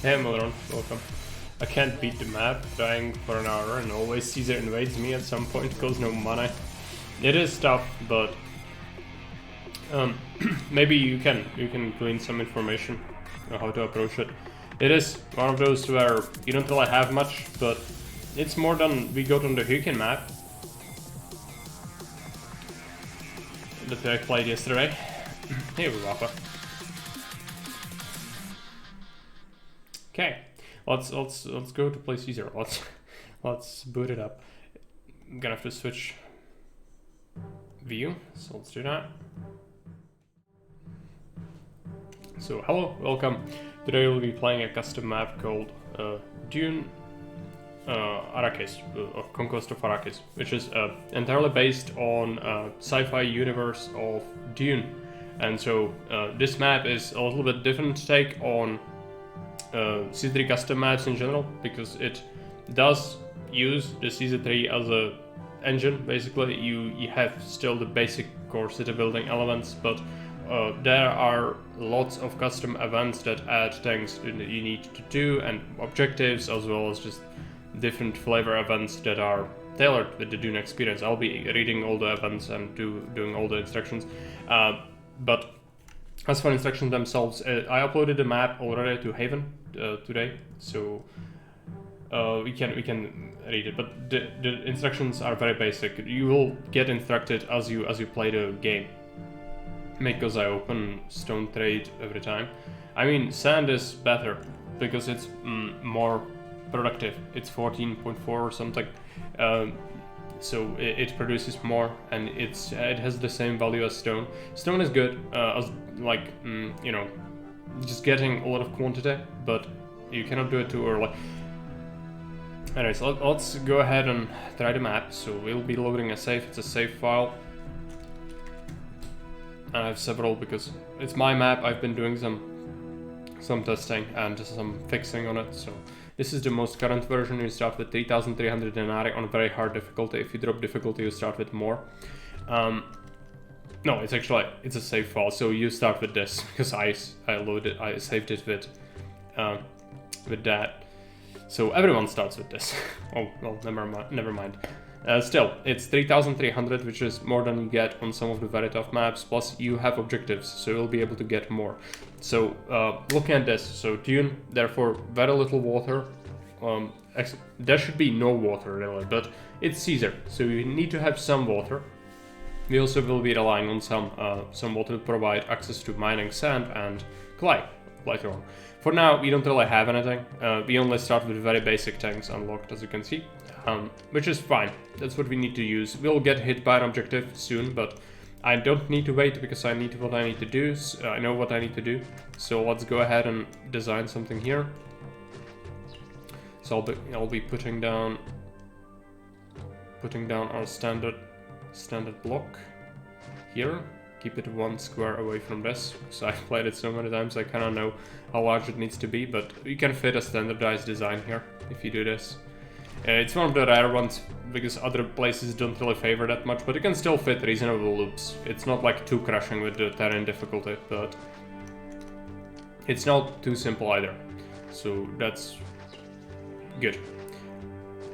Hey Moron, welcome. I can't beat the map, dying for an hour, and always Caesar invades me at some point because no mana. It is tough, but maybe you can glean some information on how to approach it. It is one of those where you don't really have much, but it's more than we got on the Hukin map that I played yesterday. Hey, Rafa. Okay, let's go to play Caesar. Let's boot it up. I'm gonna have to switch view, so let's do that. So hello, welcome. Today we'll be playing a custom map called Dune Arrakis, or Conquest of Arrakis, which is entirely based on sci-fi universe of Dune. And so this map is a little bit different take on C3 custom maps in general, because it does use the CZ3 as a engine. Basically, you have still the basic core city building elements, but there are lots of custom events that add things that you need to do, and objectives, as well as just different flavor events that are tailored with the Dune experience. I'll be reading all the events and doing all the instructions, but as for instructions themselves, I uploaded the map already to Haven today, so we can read it. But the instructions are very basic. You will get instructed as you play the game. Because I open stone trade every time. I mean, sand is better because it's more productive. It's 14.4 or something. So it produces more, and it has the same value as stone. Stone is good as like you know, just getting a lot of quantity, but you cannot do it too early. Anyways, let's go ahead and try the map. So we'll be loading a save. It's a save file. I have several because it's my map. I've been doing some testing and some fixing on it. So this is the most current version. You start with 3,300 denarii on very hard difficulty. If you drop difficulty, you start with more. No, it's a save file. So you start with this because I saved it with that. So everyone starts with this. Oh well, never mind. Still, it's 3,300, which is more than you get on some of the very tough maps, plus you have objectives, so you'll be able to get more. So, looking at this, so Dune, therefore very little water, there should be no water really, but it's Caesar, so you need to have some water. We also will be relying on some water to provide access to mining sand and clay later on. For now, we don't really have anything. We only start with very basic things unlocked, as you can see. Which is fine. That's what we need to use. We'll get hit by an objective soon, but I don't need to wait because I know what I need to do. So let's go ahead and design something here. So I'll be putting down our standard block here. Keep it 1 square away from this, because I've played it so many times I kind of know how large it needs to be, but you can fit a standardized design here if you do this. It's one of the rare ones because other places don't really favor that much, but you can still fit reasonable loops. It's not like too crushing with the terrain difficulty, but it's not too simple either. So that's good.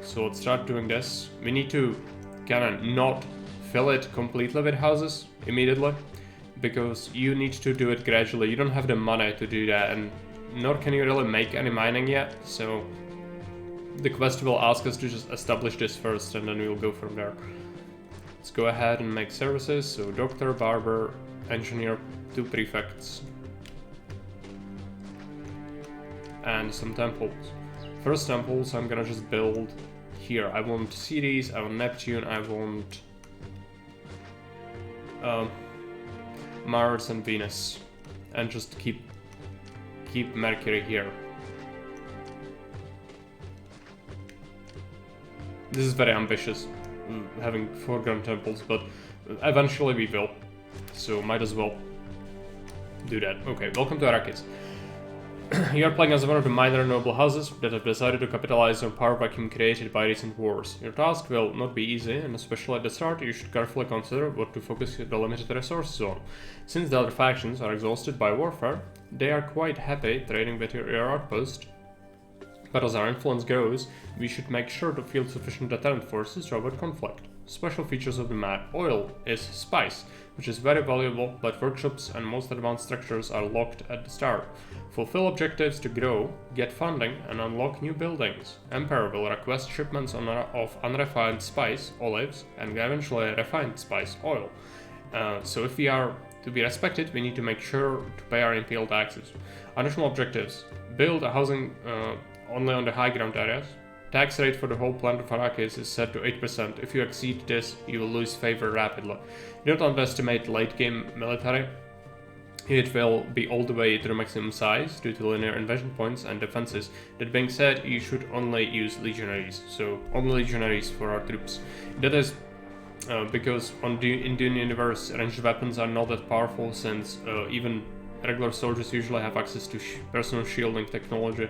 So let's start doing this. We need to kind of not fill it completely with houses immediately, because you need to do it gradually. You don't have the money to do that, and nor can you really make any mining yet, so the quest will ask us to just establish this first, and then we'll go from there. Let's go ahead and make services. So doctor, barber, engineer, 2 prefects, and some temples. First temples I'm gonna just build here. I want Ceres, I want Neptune, I want Mars and Venus, and just keep Mercury here. This is very ambitious, having 4 grand temples, but eventually we will, so might as well do that. Okay, welcome to Arrakis. You are playing as one of the minor noble houses that have decided to capitalize on power vacuum created by recent wars. Your task will not be easy, and especially at the start, you should carefully consider what to focus the limited resources on. Since the other factions are exhausted by warfare, they are quite happy trading with your outpost But as our influence grows, we should make sure to field sufficient deterrent forces to avoid conflict. Special features of the map. Oil is spice, which is very valuable, but workshops and most advanced structures are locked at the start. Fulfill objectives to grow, get funding, and unlock new buildings. Emperor will request shipments of unrefined spice, olives, and eventually refined spice, oil. So if we are to be respected, we need to make sure to pay our imperial taxes. Additional objectives. Build a housing only on the high ground areas. Tax rate for the whole planet of Arrakis is set to 8%. If you exceed this, you will lose favor rapidly. Do not underestimate late game military. It will be all the way to the maximum size due to linear invasion points and defenses. That being said, you should only use legionaries, so only legionaries for our troops. That is because in Dune universe, ranged weapons are not that powerful, since even regular soldiers usually have access to personal shielding technology.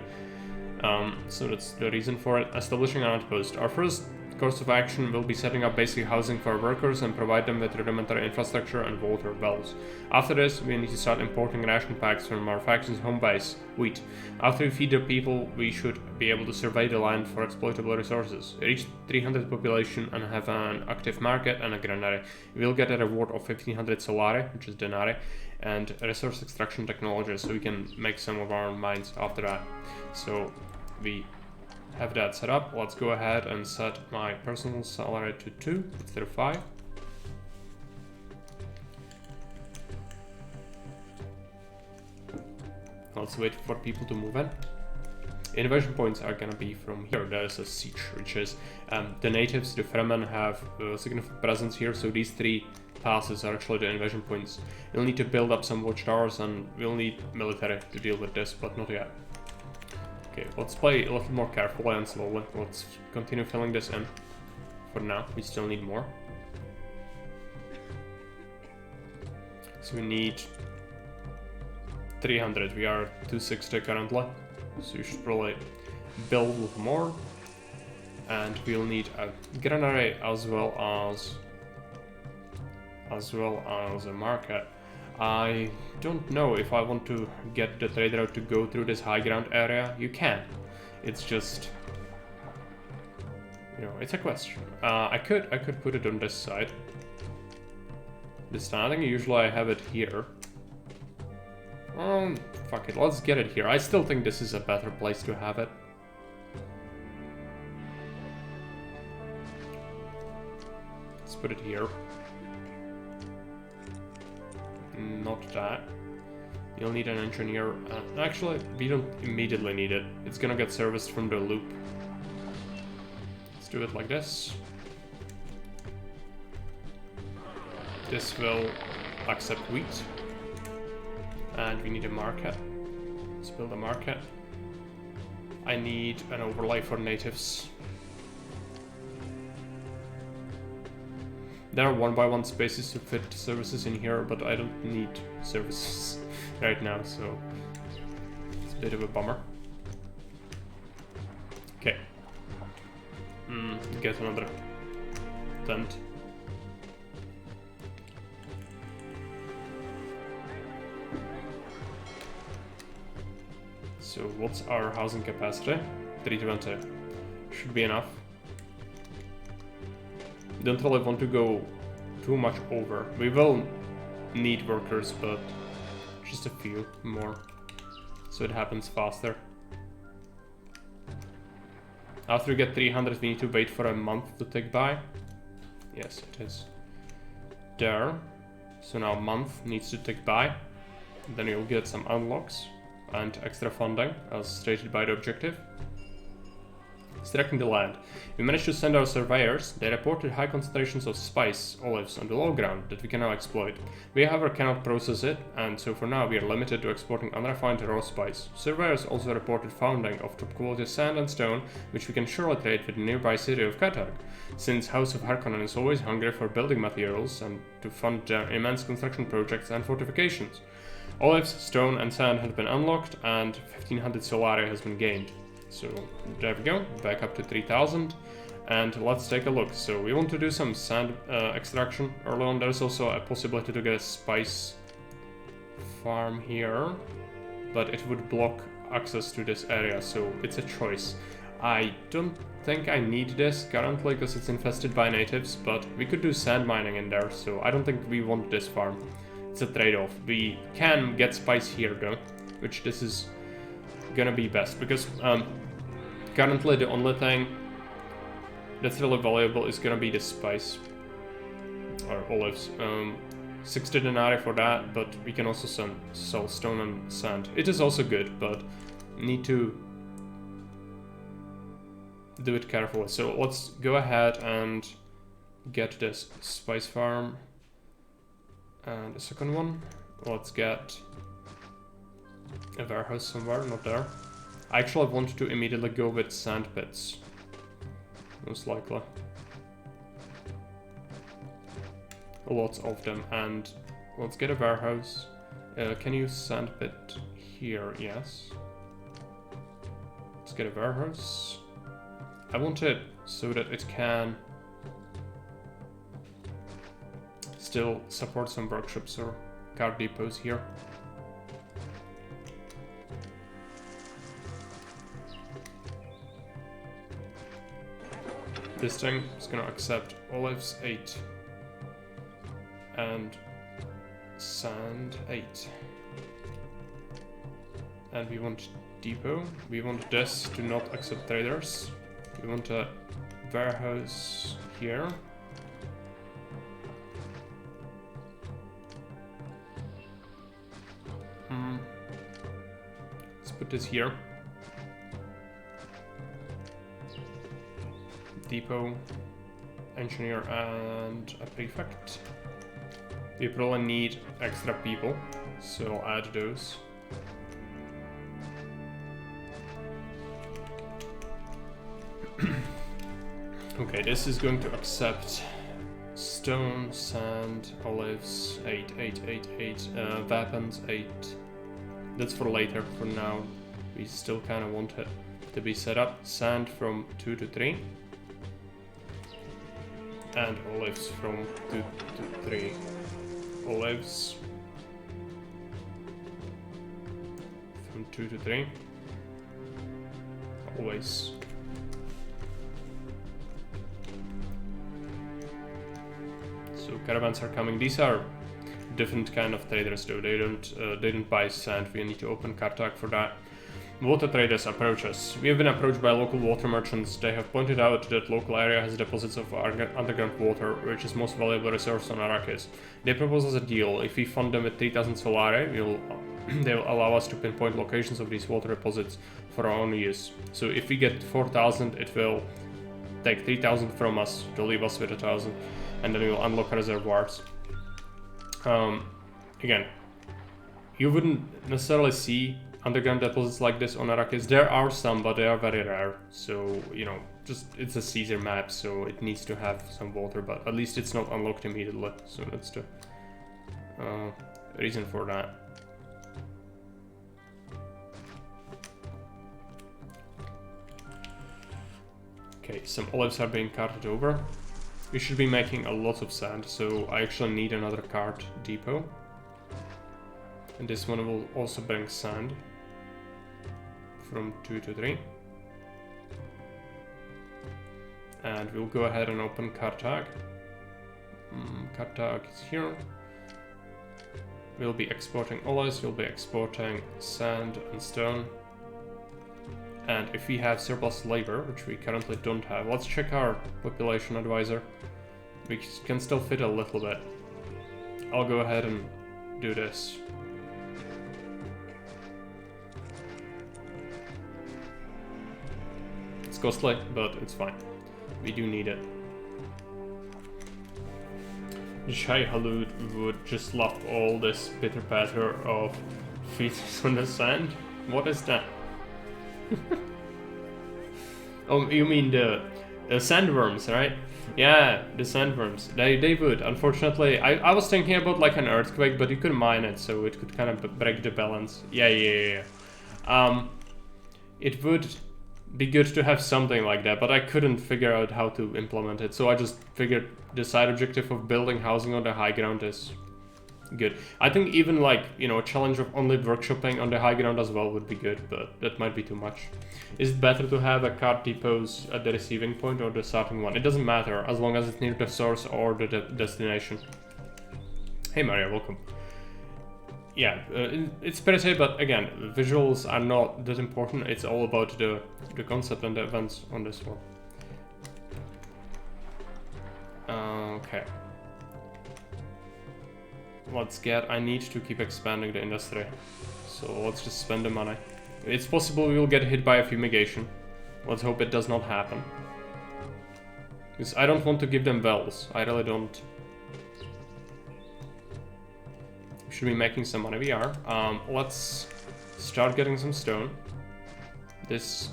So that's the reason for it. Establishing an outpost. Our first course of action will be setting up basic housing for our workers and provide them with rudimentary infrastructure and water wells. After this, we need to start importing ration packs from our faction's home base, wheat. After we feed the people, we should be able to survey the land for exploitable resources. Reach 300 population and have an active market and a granary. We will get a reward of 1500 solari, which is denarii, and resource extraction technology, so we can make some of our mines after that. So we have that set up. Let's go ahead and set my personal salary to 2 instead of 5. Let's wait for people to move in. Invasion points are gonna be from here. There is a siege, which is the natives, the Fremen, have a significant presence here, so these 3 passes are actually the invasion points. You'll need to build up some watchtowers, and we'll need military to deal with this, but not yet. Okay, let's play a little more carefully and slowly. Let's continue filling this in. For now, we still need more. So we need 300. We are 260 currently, so you should probably build with more. And we'll need a granary as well as a market. I don't know if I want to get the trader out to go through this high ground area. You can. It's just, you know, it's a question. I could put it on this side. This time, I think usually I have it here. Fuck it, let's get it here. I still think this is a better place to have it. Let's put it here. Not that. You'll need an engineer. Actually, we don't immediately need it. It's gonna get serviced from the loop. Let's do it like this. This will accept wheat. And we need a market. Let's build a market. I need an overlay for natives. There are 1x1 spaces to fit services in here, but I don't need services right now, so it's a bit of a bummer. Okay. Get another tent. So what's our housing capacity? 320. Should be enough. Don't really want to go too much over. We will need workers, but just a few more, so it happens faster. After we get 300, we need to wait for a month to tick by. Yes, it is there. So now a month needs to tick by. Then you'll get some unlocks and extra funding, as stated by the objective. Extracting the land. We managed to send our surveyors. They reported high concentrations of spice, olives on the low ground that we can now exploit. We however cannot process it, and so for now we are limited to exporting unrefined raw spice. Surveyors also reported founding of top quality sand and stone, which we can surely trade with the nearby city of Qatar, since House of Harkonnen is always hungry for building materials and to fund their immense construction projects and fortifications. Olives, stone and sand have been unlocked, and 1500 solari has been gained. So there we go, back up to 3000, and let's take a look. So we want to do some sand extraction early on. There's also a possibility to get a spice farm here, but it would block access to this area, so it's a choice. I don't think I need this currently because it's infested by natives, but we could do sand mining in there, so I don't think we want this farm. It's a trade-off. We can get spice here though, which this is gonna be best, because currently the only thing that's really valuable is gonna be the spice, or olives. 60 denarii for that, but we can also sell stone and sand. It is also good, but need to do it carefully. So let's go ahead and get this spice farm. And the second one, let's get a warehouse somewhere, not there. I actually want to immediately go with sand pits, most likely. Lots of them, and let's get a warehouse. Can you sand pit here? Yes. Let's get a warehouse. I want it so that it can still support some workshops or car depots here. This thing is gonna accept olives 8 and sand 8. And we want depot. We want this to not accept traders. We want a warehouse here. Let's put this here. Depot, engineer, and a prefect. We probably need extra people, so I'll add those. Okay, this is going to accept stone, sand, olives, 8, 8, 8, 8, weapons, 8. That's for later. For now, we still kind of want it to be set up. Sand from 2 to 3. And olives from 2 to 3. Olives from 2 to 3. Always. So caravans are coming. These are different kind of traders though. They don't buy sand. We need to open Kartak for that. Water traders approach us. We have been approached by local water merchants. They have pointed out that local area has deposits of underground water, which is most valuable resource on Arrakis. They propose us a deal. If we fund them with 3,000 solari, they will allow us to pinpoint locations of these water deposits for our own use. So if we get 4,000, it will take 3,000 from us to leave us with 1,000, and then we will unlock reservoirs. Again, you wouldn't necessarily see underground deposits like this on Arrakis. There are some, but they are very rare. So, you know, just it's a Caesar map, so it needs to have some water, but at least it's not unlocked immediately. So that's the reason for that. Okay, some olives are being carted over. We should be making a lot of sand, so I actually need another cart depot. And this one will also bring sand from 2 to 3. And we'll go ahead and open Kartak. Kartak is here. We'll be exporting olives, we'll be exporting sand and stone. And if we have surplus labor, which we currently don't have, let's check our population advisor. We can still fit a little bit. I'll go ahead and do this. It's costly, but it's fine. We do need it. The Shai Halud would just love all this pitter patter of feet on the sand. What is that? Oh, you mean the sandworms, right? Yeah, the sandworms. They would. Unfortunately, I was thinking about like an earthquake, but you could mine it, so it could kind of break the balance. Yeah. It would be good to have something like that, but I couldn't figure out how to implement it, so I just figured the side objective of building housing on the high ground is good. I think even like, you know, a challenge of only workshopping on the high ground as well would be good, but that might be too much. Is it better to have a cart depots at the receiving point or the starting one? It doesn't matter, as long as it's near the source or the destination. Hey Maria, welcome. Yeah, it's pretty, but again, visuals are not that important. It's all about the concept and the events on this one. Okay. Let's get... I need to keep expanding the industry. So let's just spend the money. It's possible we will get hit by a fumigation. Let's hope it does not happen. Because I don't want to give them wells. I really don't. Should be making some money. We are. Let's start getting some stone. This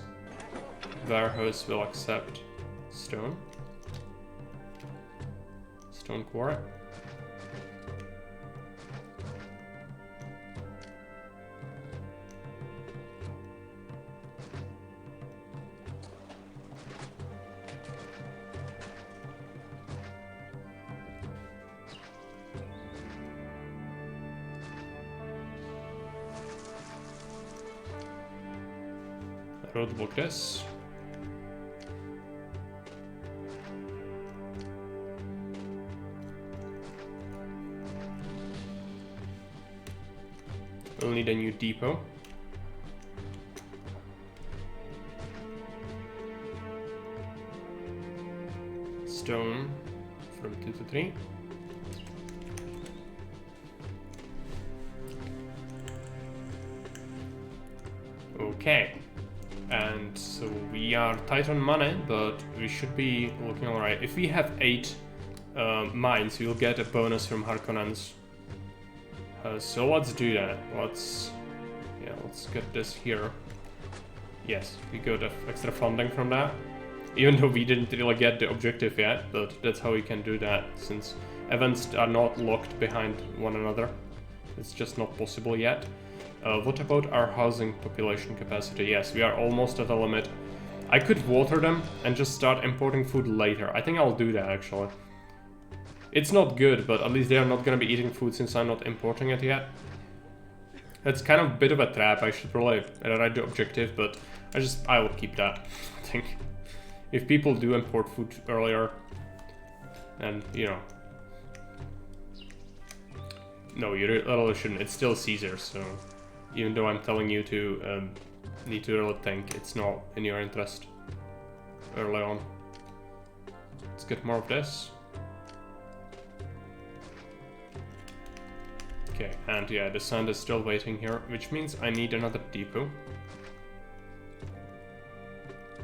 warehouse will accept stone. Stone quarry. Roadblock this. We'll need a new depot. Stone from 2 to 3. Okay. And so we are tight on money, but we should be looking alright. If we have 8 mines, we'll get a bonus from Harkonnens. So let's do that. Let's get this here. Yes, we got extra funding from that. Even though we didn't really get the objective yet, but that's how we can do that, since events are not locked behind one another. It's just not possible yet. What about our housing population capacity? Yes, we are almost at the limit. I could water them and just start importing food later. I think I'll do that, actually. It's not good, but at least they are not going to be eating food since I'm not importing it yet. That's kind of a bit of a trap. I should probably write the objective, but I will keep that. I think if people do import food earlier, and you know, no, you really shouldn't. It's still Caesar, so even though I'm telling you to need to really think, it's not in your interest early on. Let's get more of this. Okay, and yeah, the sand is still waiting here, which means I need another depot.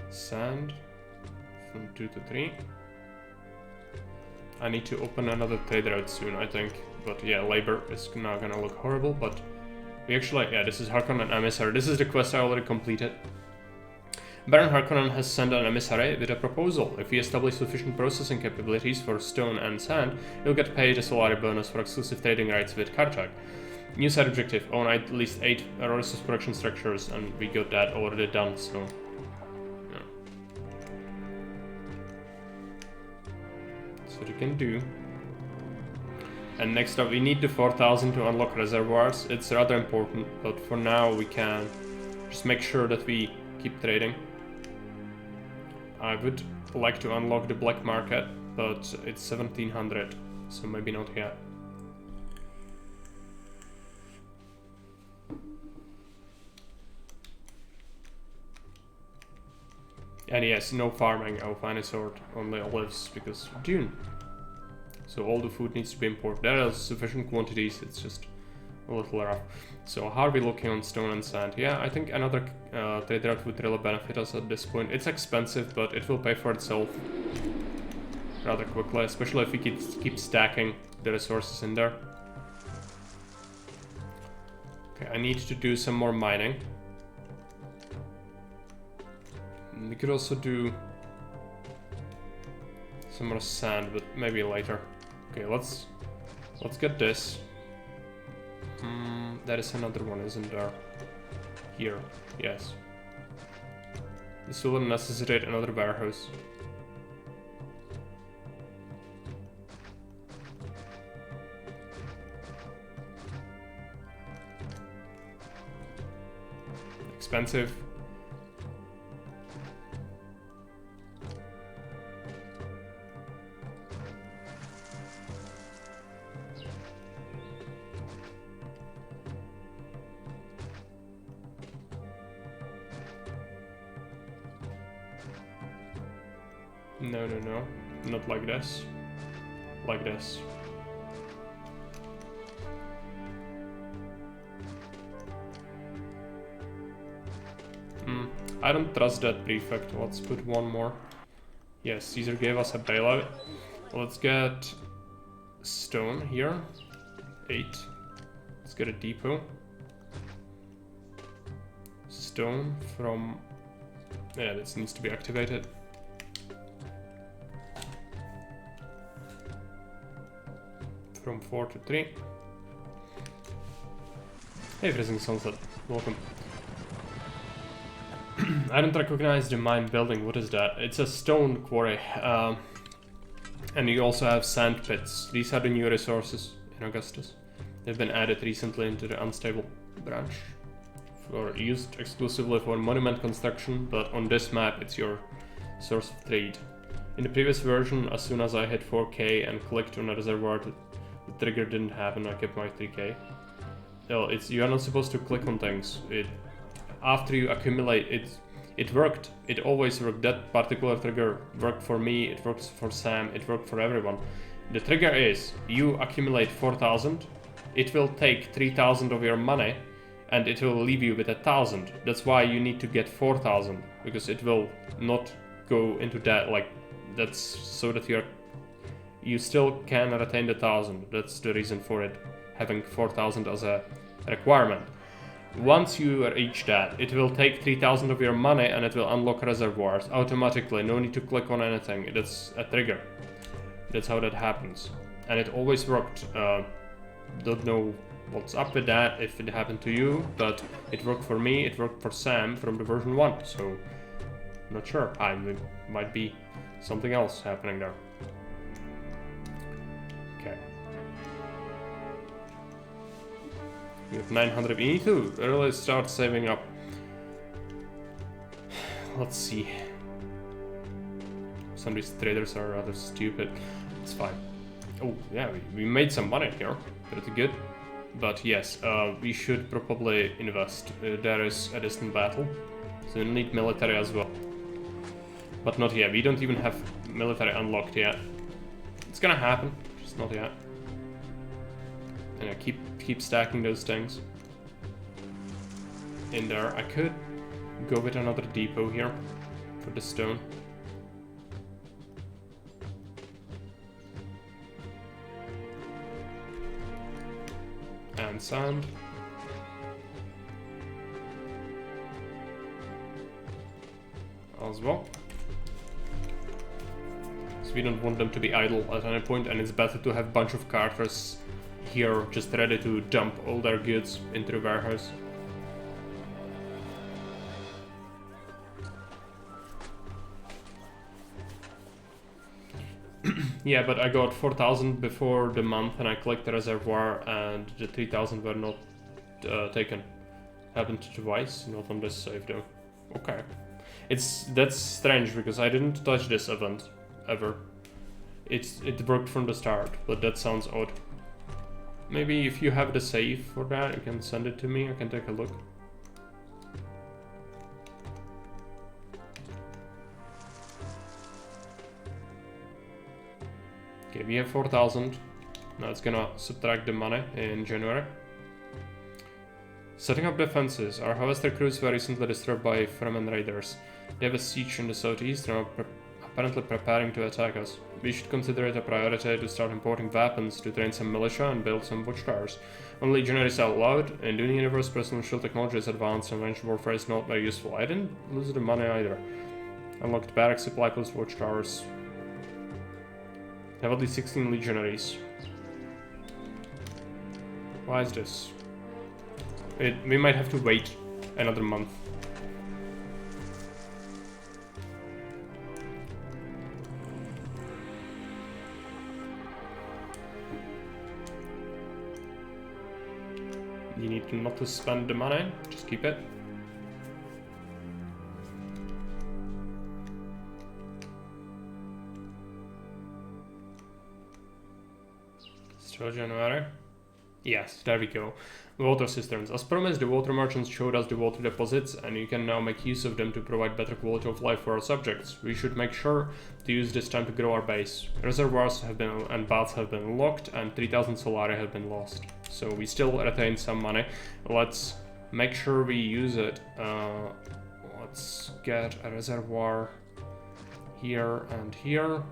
Sand from 2 to 3. I need to open another trade route soon, I think. But yeah, labor is now gonna look horrible, but we actually, yeah, this is Harkonnen emissary. This is the quest I already completed. Baron Harkonnen has sent an emissary with a proposal. If we establish sufficient processing capabilities for stone and sand, he'll get paid a Solari bonus for exclusive trading rights with Karchag. New side objective, own at least 8 resource production structures, and we got that already done, so... yeah. That's what you can do. And next up, we need the 4000 to unlock reservoirs. It's rather important, but for now we can just make sure that we keep trading. I would like to unlock the black market, but it's 1700, so maybe not yet. And yes, no farming of any sort, only olives, because June. So all the food needs to be imported. There are sufficient quantities, it's just a little rough. So how are we looking on stone and sand? Yeah, I think another trade route would really benefit us at this point. It's expensive, but it will pay for itself rather quickly, especially if we keep stacking the resources in there. Okay, I need to do some more mining. We could also do some more sand, but maybe later. Okay, let's get this. There is another one, isn't there? Here, yes. This will necessitate another warehouse. expensive. No, no, no. Not like this. Like this. I don't trust that prefect. Let's put one more. Yes, Caesar gave us a bailout. Let's get stone here. 8. Let's get a depot. Stone from... Yeah, this needs to be activated. From 4 to 3. Hey, Freezing Sunset. Welcome. I don't recognize the mine building. What is that? It's a stone quarry. And you also have sand pits. These are the new resources in Augustus. They've been added recently into the unstable branch. For used exclusively for monument construction, but on this map it's your source of trade. In the previous version, as soon as I hit 4k and clicked on a reservoir, the trigger didn't happen. I kept my 3k. Well, you are not supposed to click on things. After you accumulate, it worked. It always worked. That particular trigger worked for me, it works for Sam, it worked for everyone. The trigger is, you accumulate 4,000, it will take 3,000 of your money, and it will leave you with 1,000. That's why you need to get 4,000, because it will not go into that, like, that's so that you still can retain the 1,000. That's the reason for it, having 4,000 as a requirement. Once you reach that, it will take 3,000 of your money and it will unlock reservoirs automatically. No need to click on anything. That's a trigger. That's how that happens. And it always worked. Don't know what's up with that if it happened to you, but it worked for me, it worked for Sam from the version 1, so not sure. It might be something else happening there. Okay. We have 900. We need to really start saving up. Let's see. Some of these traders are rather stupid. It's fine. Oh, yeah, we made some money here. Pretty good. But yes, we should probably invest. There is a distant battle, so we need military as well. But not yet. We don't even have military unlocked yet. It's gonna happen, just not yet. And I keep stacking those things in there. I could go with another depot here for the stone. And sand. As well. So we don't want them to be idle at any point, and it's better to have a bunch of carters here just ready to dump all their goods into the warehouse. Yeah, but I got 4,000 before the month and I clicked the reservoir and the 3,000 were not taken. Happened twice, not on this save though. Okay. That's strange because I didn't touch this event ever. It worked from the start, but that sounds odd. Maybe if you have the save for that, you can send it to me, I can take a look. Okay, we have 4,000. Now it's gonna subtract the money in January. Setting up defenses. Our Harvester crews were recently disturbed by Fremen raiders. They have a siege in the southeast and are apparently preparing to attack us. We should consider it a priority to start importing weapons to train some militia and build some watchtowers. Only legionaries are allowed. In the universe, personal shield technology is advanced and ranged warfare is not very useful. I didn't lose the money either. Unlocked barracks, supply posts, watchtowers. Have at least 16 legionaries. Why is this? We might have to wait another month. You need not to spend the money, just keep it. So January. Yes, there we go. Water cisterns. As promised, the water merchants showed us the water deposits, and you can now make use of them to provide better quality of life for our subjects. We should make sure to use this time to grow our base. Reservoirs have been and baths have been locked, and 3,000 solari have been lost. So we still retain some money. Let's make sure we use it. Let's get a reservoir here and here.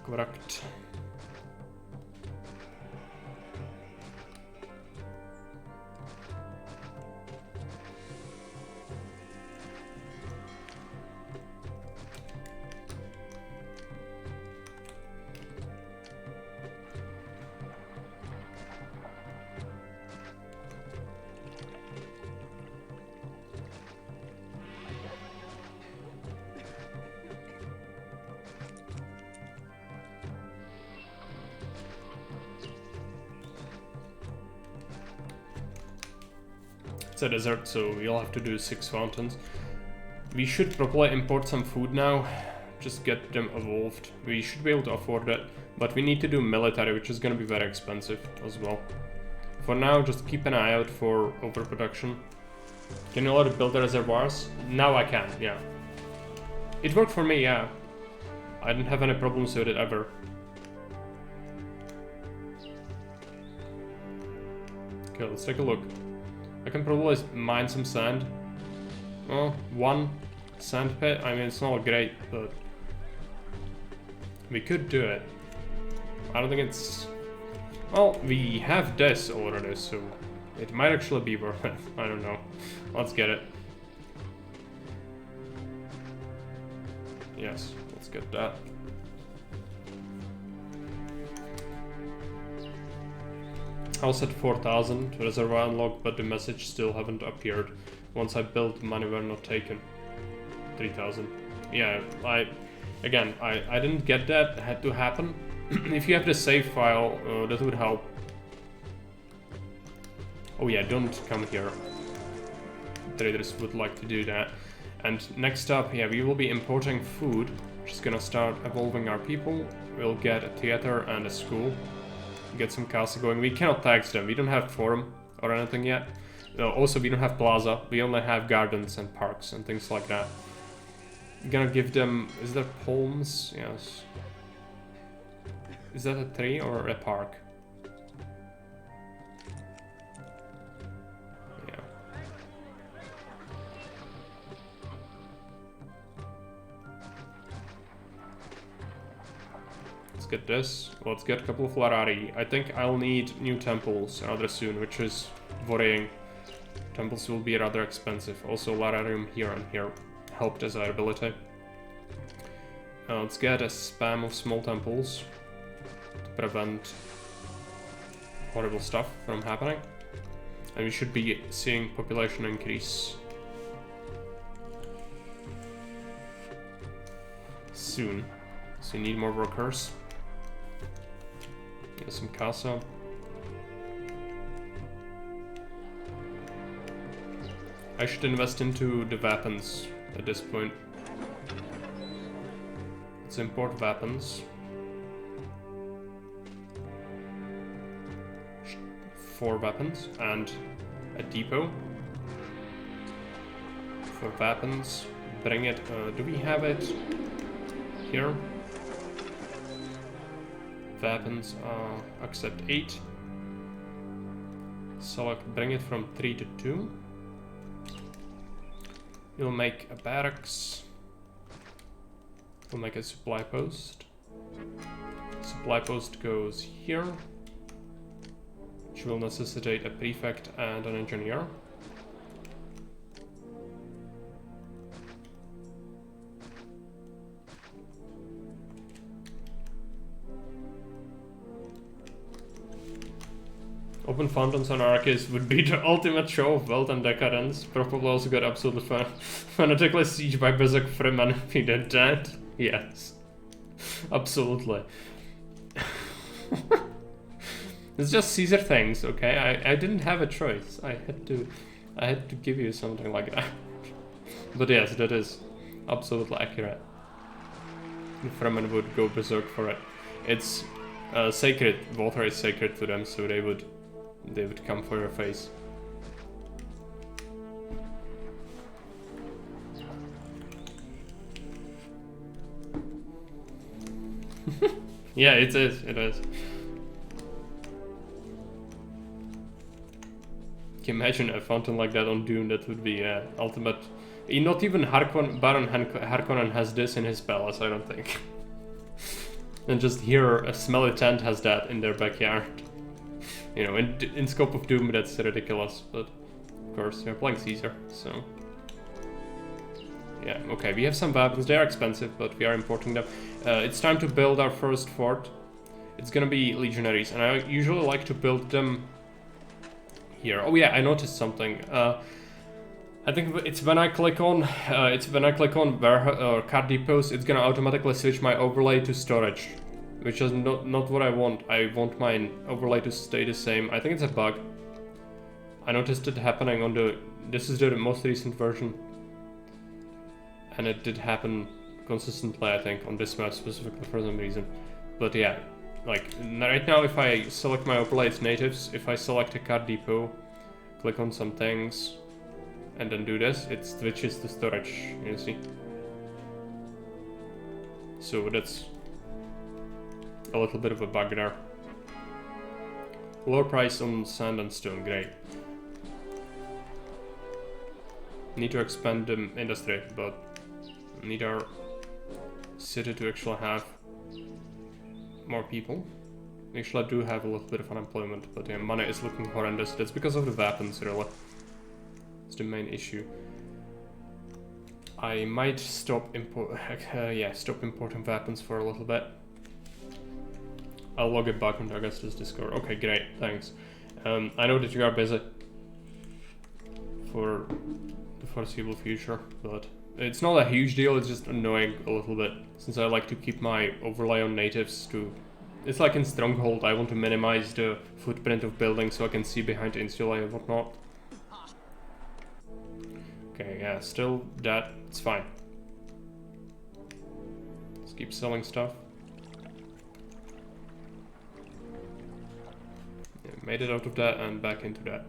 Aqueduct. A desert, so we'll have to do 6 fountains. We should probably import some food now, just get them evolved. We should be able to afford it, but we need to do military, which is gonna be very expensive as well. For now, just keep an eye out for overproduction. Can you allow to build the reservoirs? Now I can, yeah. It worked for me, yeah. I didn't have any problems with it ever. Okay, let's take a look. I can probably mine some sand. Oh, 1 sand pit. I mean, it's not great, but we could do it. I don't think it's... Well, we have this already, so it might actually be worth it. I don't know. Let's get it. Yes, let's get that. I'll set 4,000 to reservoir unlocked, but the message still haven't appeared. Once I built, money were not taken. 3,000. Yeah, I didn't get that. It had to happen. If you have the save file, that would help. Oh yeah, don't come here. Traders would like to do that. And next up, yeah, we will be importing food. Just gonna start evolving our people. We'll get a theater and a school. Get some castle going. We cannot tax them. We don't have forum or anything yet. Also, we don't have plaza. We only have gardens and parks and things like that. I'm gonna give them... Is there palms? Yes. Is that a tree or a park? Yeah. Let's get this. Let's get a couple of larari. I think I'll need new temples rather soon, which is worrying. Temples will be rather expensive. Also, lararium here and here help desirability. Let's get a spam of small temples to prevent horrible stuff from happening. And we should be seeing population increase soon. So you need more workers. Get some casa. I should invest into the weapons at this point. Let's import weapons. 4 weapons and a depot. For weapons, bring it. Do we have it here? Weapons, accept 8. Select, bring it from 3 to 2. We'll make a barracks. We'll make a supply post. Supply post goes here, which will necessitate a prefect and an engineer. Open fountains on Arrakis would be the ultimate show of wealth and decadence. Probably also got absolutely fanatically sieged by Berserk Freeman if he did that. Yes. Absolutely. It's just Caesar things, okay? I didn't have a choice. I had to give you something like that. But yes, that is absolutely accurate. Freeman would go berserk for it. It's sacred. Water is sacred to them, so they would come for your face. Yeah, it is. It is. Can you imagine a fountain like that on Dune? That would be ultimate. Not even Baron Harkonnen has this in his palace, I don't think. And just here, a smelly tent has that in their backyard. You know, in scope of Doom, that's ridiculous, but of course, you're playing Caesar, so... Yeah, okay, we have some weapons. They are expensive, but we are importing them. It's time to build our first fort. It's gonna be legionaries, and I usually like to build them here. Oh yeah, I noticed something. I think it's when I click on card depots, it's gonna automatically switch my overlay to storage, which is not what I want. I want my overlay to stay the same. I think it's a bug. I noticed it happening on this is the most recent version, and it did happen consistently, I think, on this map specifically for some reason. But yeah, like right now, if I select my overlay, it's natives. If I select a card depot, click on some things, and then do this, it switches to storage, you see. So that's a little bit of a bug there. Lower price on sand and stone, great. Need to expand the industry, but need our city to actually have more people. Actually, I do have a little bit of unemployment, but yeah, money is looking horrendous. That's because of the weapons, really. It's the main issue. I might stop importing weapons for a little bit. I'll log it back onto Augustus Discord. Okay, great, thanks. I know that you are busy for the foreseeable future, but it's not a huge deal, it's just annoying a little bit, since I like to keep my overlay on natives to... It's like in Stronghold, I want to minimize the footprint of buildings so I can see behind insulae and whatnot. Okay, yeah, still that, it's fine. Let's keep selling stuff. Yeah, made it out of that and back into that.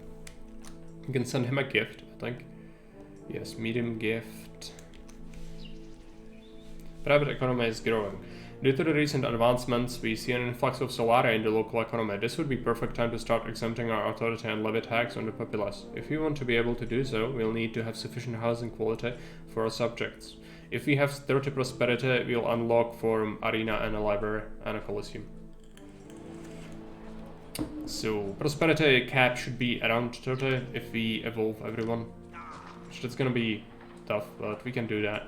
You can send him a gift, I think. Yes, medium gift. Private economy is growing. Due to the recent advancements, we see an influx of Solaria in the local economy. This would be perfect time to start exempting our authority and levy tax on the populace. If we want to be able to do so, we'll need to have sufficient housing quality for our subjects. If we have 30 prosperity, we'll unlock Forum, Arena and a library and a Colosseum. So, prosperity cap should be around 30 if we evolve everyone. Which that's gonna be tough, but we can do that.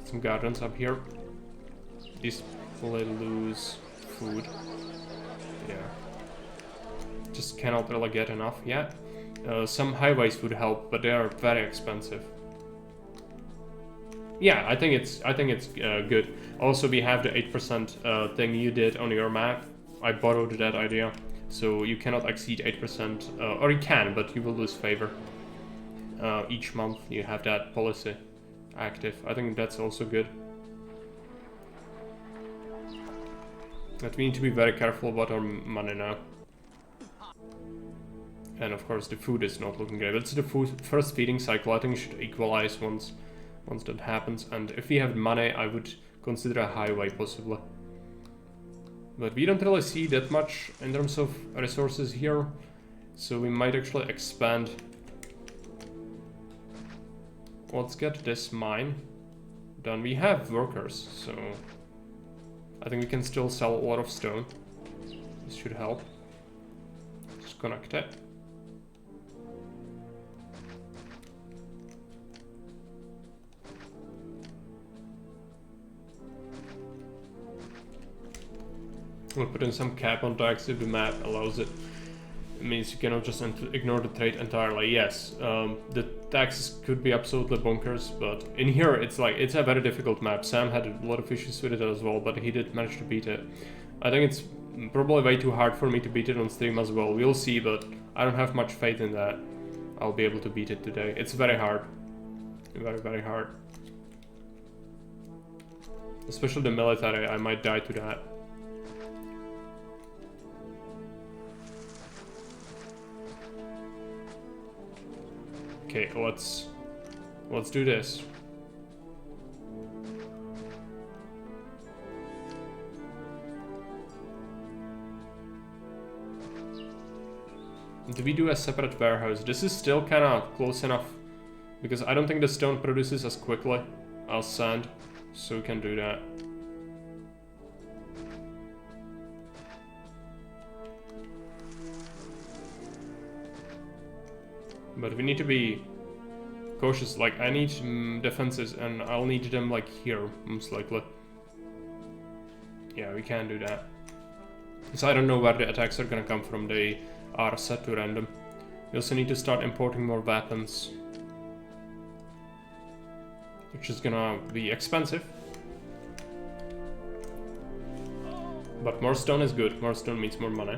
Some gardens up here. These people lose food. Yeah. Just cannot really get enough yet. Some highways would help, but they are very expensive. Yeah, I think it's good. Also, we have the 8% thing you did on your map. I borrowed that idea. So you cannot exceed 8%, or you can, but you will lose favor. Each month you have that policy active. I think that's also good. But we need to be very careful about our money now. And of course the food is not looking great. It's the first feeding cycle. I think it should equalize once that happens. And if we have money, I would consider a highway possibly. But we don't really see that much in terms of resources here. So we might actually expand. Let's get this mine done. We have workers, so I think we can still sell a lot of stone. This should help. Just connect it. We'll put in some cap on tax if the map allows it. It means you cannot just ignore the trade entirely. Yes, the taxes could be absolutely bonkers, but in here it's a very difficult map. Sam had a lot of issues with it as well, but he did manage to beat it. I think it's probably way too hard for me to beat it on stream as well. We'll see, but I don't have much faith in that I'll be able to beat it today. It's very hard. Very, very hard. Especially the military, I might die to that. Okay, let's do this. Do we do a separate warehouse? This is still kind of close enough, because I don't think the stone produces as quickly as sand, so we can do that. But we need to be cautious, like I need defenses and I'll need them like here, most likely. Yeah, we can do that. Because I don't know where the attacks are gonna come from, they are set to random. We also need to start importing more weapons, which is gonna be expensive. But more stone is good, more stone means more money.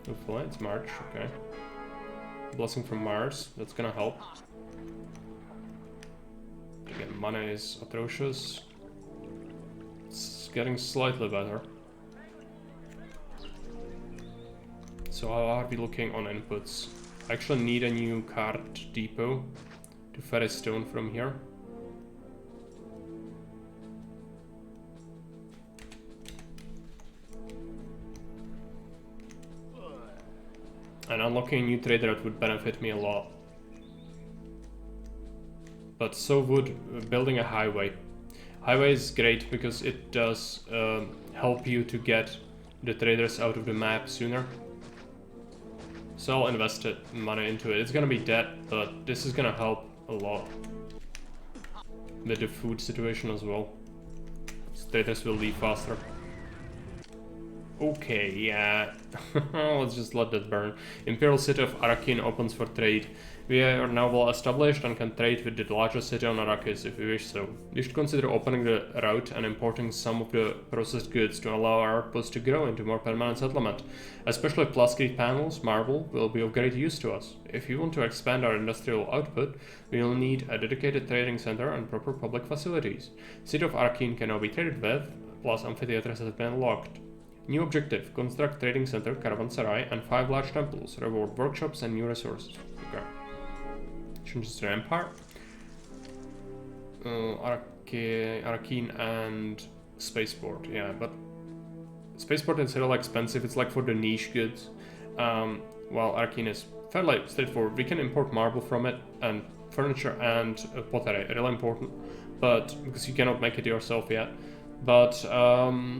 Hopefully it's March, okay. Blessing from Mars, that's gonna help. Again, money is atrocious. It's getting slightly better. So how are we looking on inputs? I actually need a new cart depot to ferry stone from here. And unlocking a new trader that would benefit me a lot. But so would building a highway. Highway is great because it does help you to get the traders out of the map sooner. So I'll invest money into it. It's gonna be debt, but this is gonna help a lot with the food situation as well. Traders will leave faster. Okay, yeah. Let's just let that burn. Imperial City of Arrakis opens for trade. We are now well established and can trade with the largest city on Arrakis if we wish so. We should consider opening the route and importing some of the processed goods to allow our outpost to grow into more permanent settlement. Especially plastic panels, marble, will be of great use to us. If we want to expand our industrial output, we will need a dedicated trading center and proper public facilities. City of Arrakis can now be traded with, plus amphitheaters have been unlocked. New objective, construct trading center, caravanserai, and 5 large temples, reward workshops and new resources. Okay. Changes to Empire. Arrakeen and Spaceport, yeah, but Spaceport is still expensive, it's like for the niche goods. While Arrakeen is fairly straightforward. We can import marble from it, and furniture and pottery, really important, but because you cannot make it yourself yet. But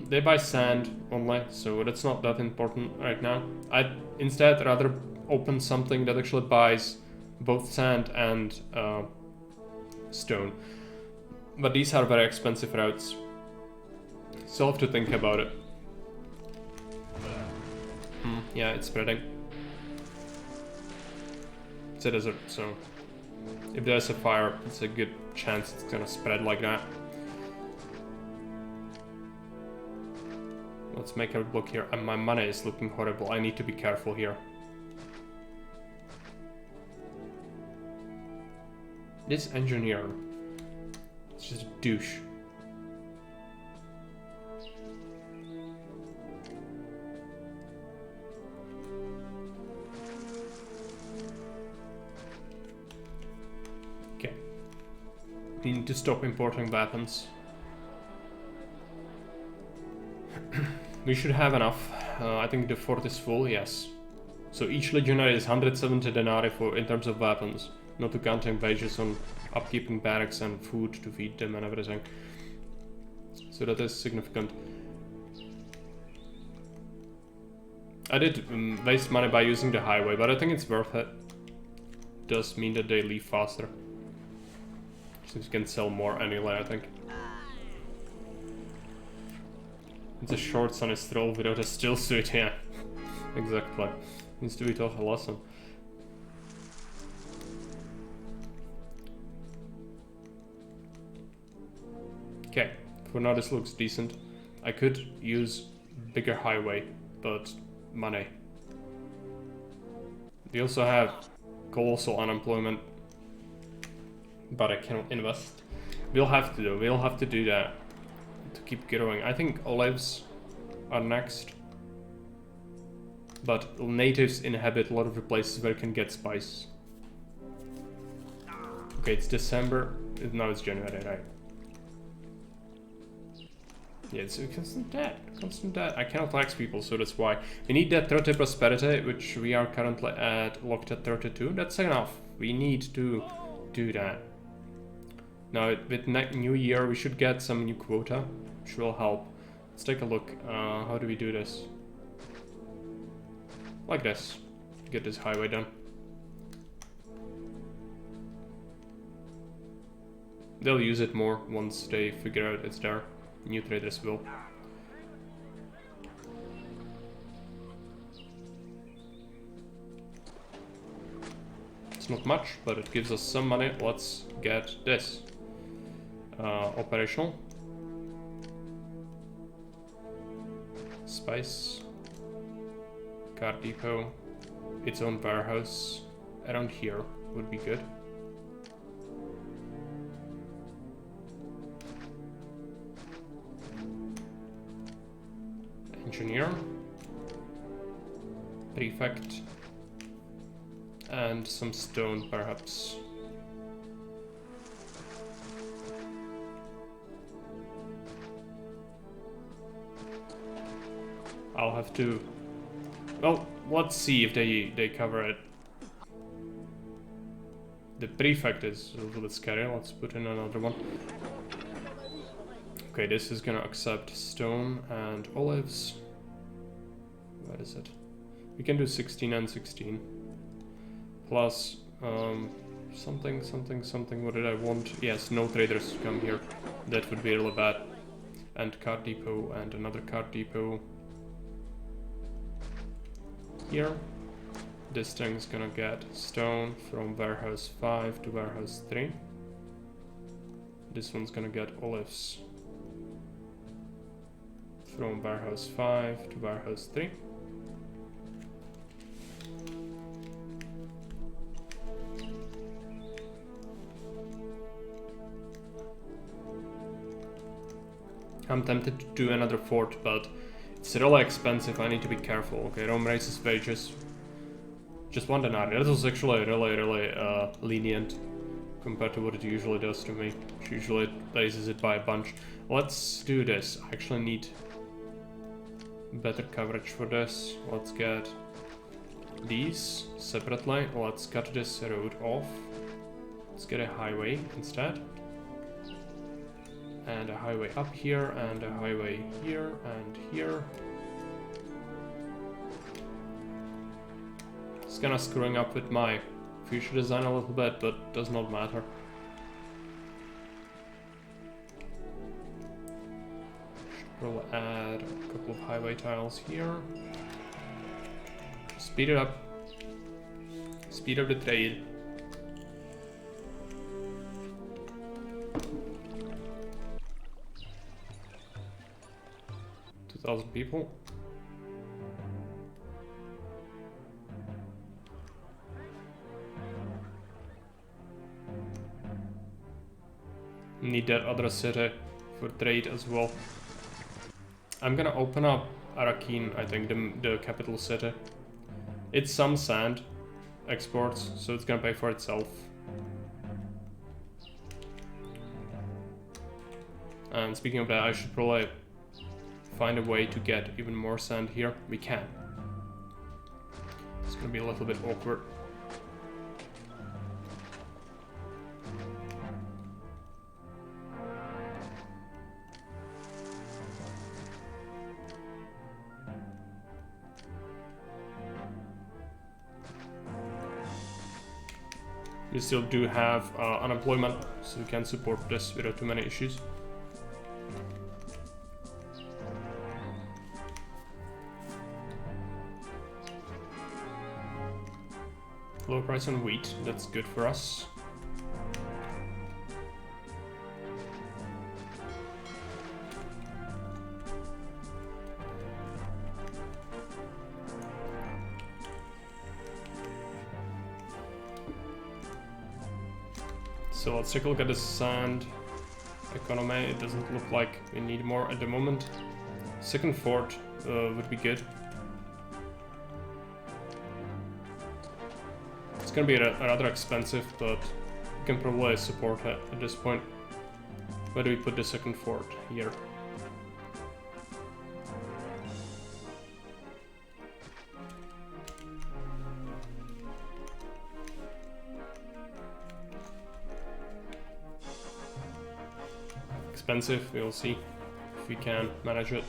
they buy sand only, so that's not that important right now. I'd instead rather open something that actually buys both sand and stone. But these are very expensive routes, so I'll have to think about it. Yeah, it's spreading. It's a desert, so if there's a fire, it's a good chance it's gonna spread like that. Let's make a look here, and my money is looking horrible. I need to be careful here. This engineer is just a douche. Okay. We need to stop importing weapons. We should have enough. I think the fort is full, yes. So each legionary is 170 denarii in terms of weapons, not to counting wages on upkeeping barracks and food to feed them and everything. So that is significant. I did waste money by using the highway, but I think it's worth it. It does mean that they leave faster. Since you can sell more anyway, I think. It's a short sunny stroll without a still suit, yeah. Exactly. Needs to be taught a lesson. Okay, for now this looks decent. I could use bigger highway, but money. We also have colossal unemployment. but I cannot invest. We'll have to though. We'll have to do that to keep growing. I think olives are next, but natives inhabit a lot of the places where you can get spice. Okay, it's December. No, it's January, right? Yeah, it's a constant debt. Constant debt. I cannot tax people, so that's why. We need that 30 prosperity, which we are currently locked at 32. That's enough. We need to do that. Now, with new year, we should get some new quota, which will help. Let's take a look. How do we do this? Like this. Get this highway done. They'll use it more once they figure out it's there. New traders will. It's not much, but it gives us some money. Let's get this. Operational. Spice. Car depot. Its own warehouse. Around here would be good. Engineer, prefect, and some stone perhaps. I'll have to, well, let's see if they cover it. The prefect is a little bit scary. Let's put in another one. Okay, this is gonna accept stone and olives. Where is it? We can do 16 and 16. Plus, something. What did I want? Yes, no traders come here. That would be really bad. And card depot and another card depot. Here. This thing's gonna get stone from warehouse 5 to warehouse 3. This one's gonna get olives from warehouse 5 to warehouse 3. I'm tempted to do another fort, but it's really expensive. I need to be careful. Okay, Rome raises wages. Just 1 denarii. This was actually really lenient compared to what it usually does to me. It usually raises it by a bunch. Let's do this. I actually need better coverage for this. Let's get these separately. Let's cut this road off. Let's get a highway instead. And a highway up here, and a highway here, and here. It's kinda screwing up with my future design a little bit, but does not matter. We'll add a couple of highway tiles here. Speed it up. Speed up the trade. People. Need that other city for trade as well. I'm gonna open up Arrakis, I think, the capital city. It's some sand exports, so it's gonna pay for itself. And speaking of that, I should probably find a way to get even more sand here. We can. It's gonna be a little bit awkward. We still do have unemployment, so we can support this without too many issues. Low price on wheat, that's good for us. So let's take a look at the sand economy. It doesn't look like we need more at the moment. Second fort would be good. It's gonna be rather expensive, but we can probably support it at this point. Where do we put the second fort? Here. Expensive, we'll see if we can manage it.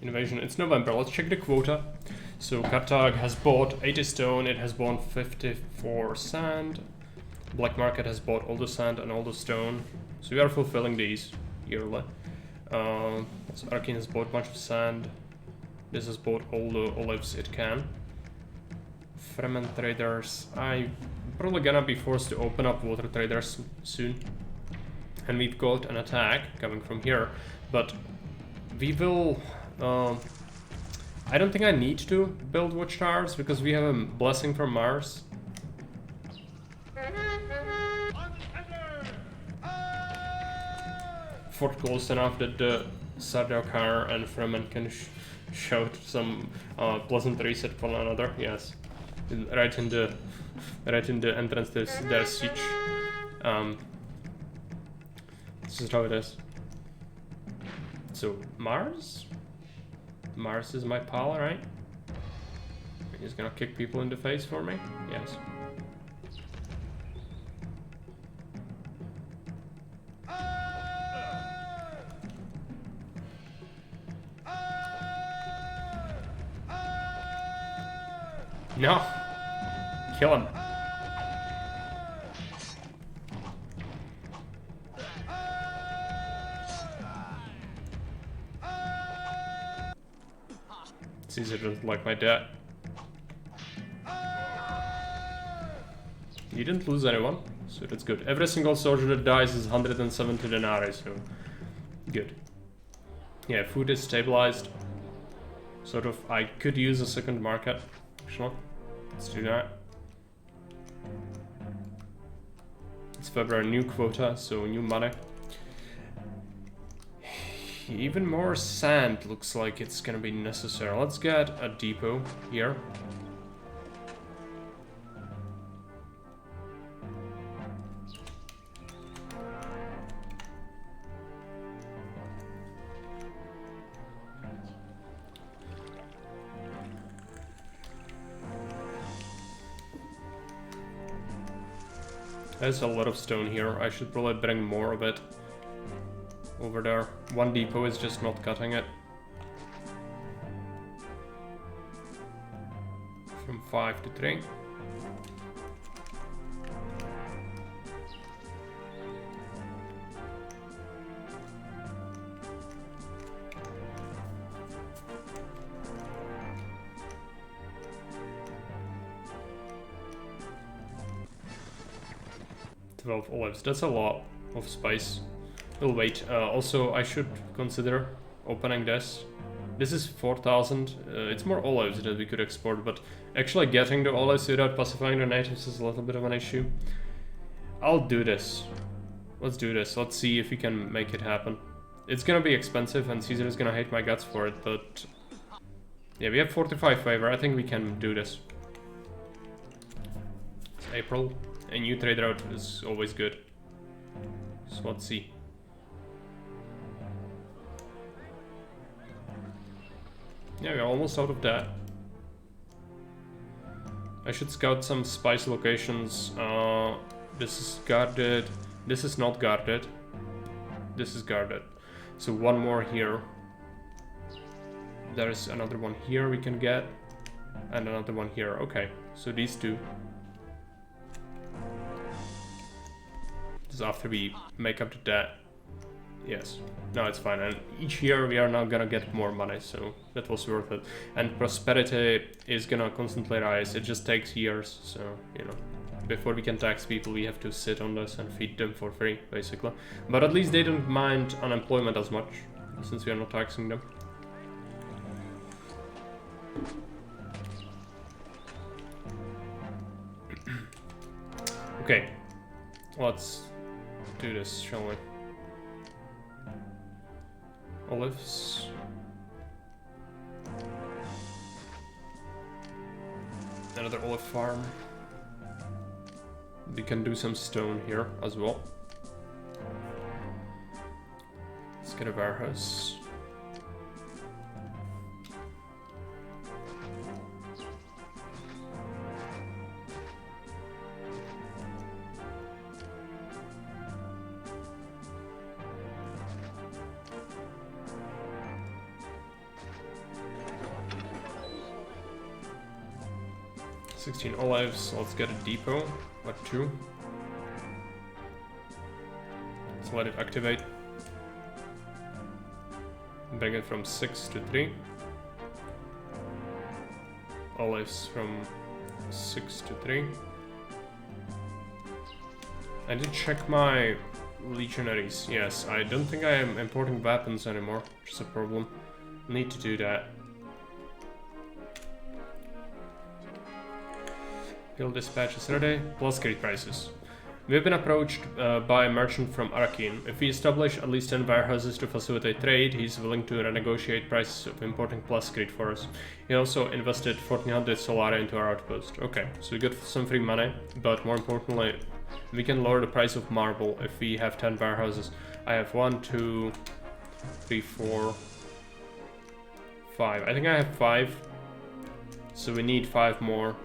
Invasion, it's November, let's check the quota. So Carthage has bought 80 stone, it has bought 54 sand. Black market has bought all the sand and all the stone. So we are fulfilling these yearly. So Arkin has bought a bunch of sand. This has bought all the olives it can. Fremen traders, I'm probably gonna be forced to open up water traders soon. And we've got an attack coming from here, but we will... I don't think I need to build watchtowers because we have a blessing from Mars. Fort close enough that the Sardaukar and Fremen can shout some pleasantries at one another. Yes, right in the entrance to their siege. This is how it is. So Mars is my pal, right? He's gonna kick people in the face for me? Yes. No! Kill him. Caesar doesn't like my dad. He didn't lose anyone, so that's good. Every single soldier that dies is 170 denarii, so good. Yeah, food is stabilized. Sort of, I could use a second market, actually. Let's do that. It's February, new quota, so new money. Even more sand looks like it's gonna be necessary. Let's get a depot here. There's a lot of stone here. I should probably bring more of it over there. One depot is just not cutting it. From 5 to 3. Olives. That's a lot of space. We'll wait. Also, I should consider opening this. This is 4,000. It's more olives that we could export, but actually getting the olives without pacifying the natives is a little bit of an issue. I'll do this. Let's do this. Let's see if we can make it happen. It's gonna be expensive and Caesar is gonna hate my guts for it, but... yeah, we have 45 favor. I think we can do this. It's April. A new trade route is always good. So let's see. Yeah, we're almost out of that. I should scout some spice locations. This is guarded. This is not guarded. This is guarded. So one more here. There is another one here we can get. And another one here. Okay, so these two. After we make up the debt. Yes. No, it's fine. And each year we are now gonna get more money, so that was worth it. And prosperity is gonna constantly rise. It just takes years, so, you know. Before we can tax people, we have to sit on this and feed them for free, basically. But at least they don't mind unemployment as much, since we are not taxing them. Okay, let's do this, shall we? Olives. Another olive farm. We can do some stone here as well. Let's get a warehouse. $16 olives, let's get a depot, what 2? Let's let it activate. Bring it from 6 to 3. Olives from 6 to 3. I did check my legionaries, yes, I don't think I am importing weapons anymore, which is a problem. Need to do that. Field dispatch is ready. Plus grid prices. We have been approached by a merchant from Arrakis. If we establish at least 10 warehouses to facilitate trade, he's willing to renegotiate prices of importing plus grid for us. He also invested 1400 Solara into our outpost. Okay, so we got some free money, but more importantly, we can lower the price of marble if we have 10 warehouses. I have 1, 2, 3, 4, 5. I think I have 5. So we need 5 more.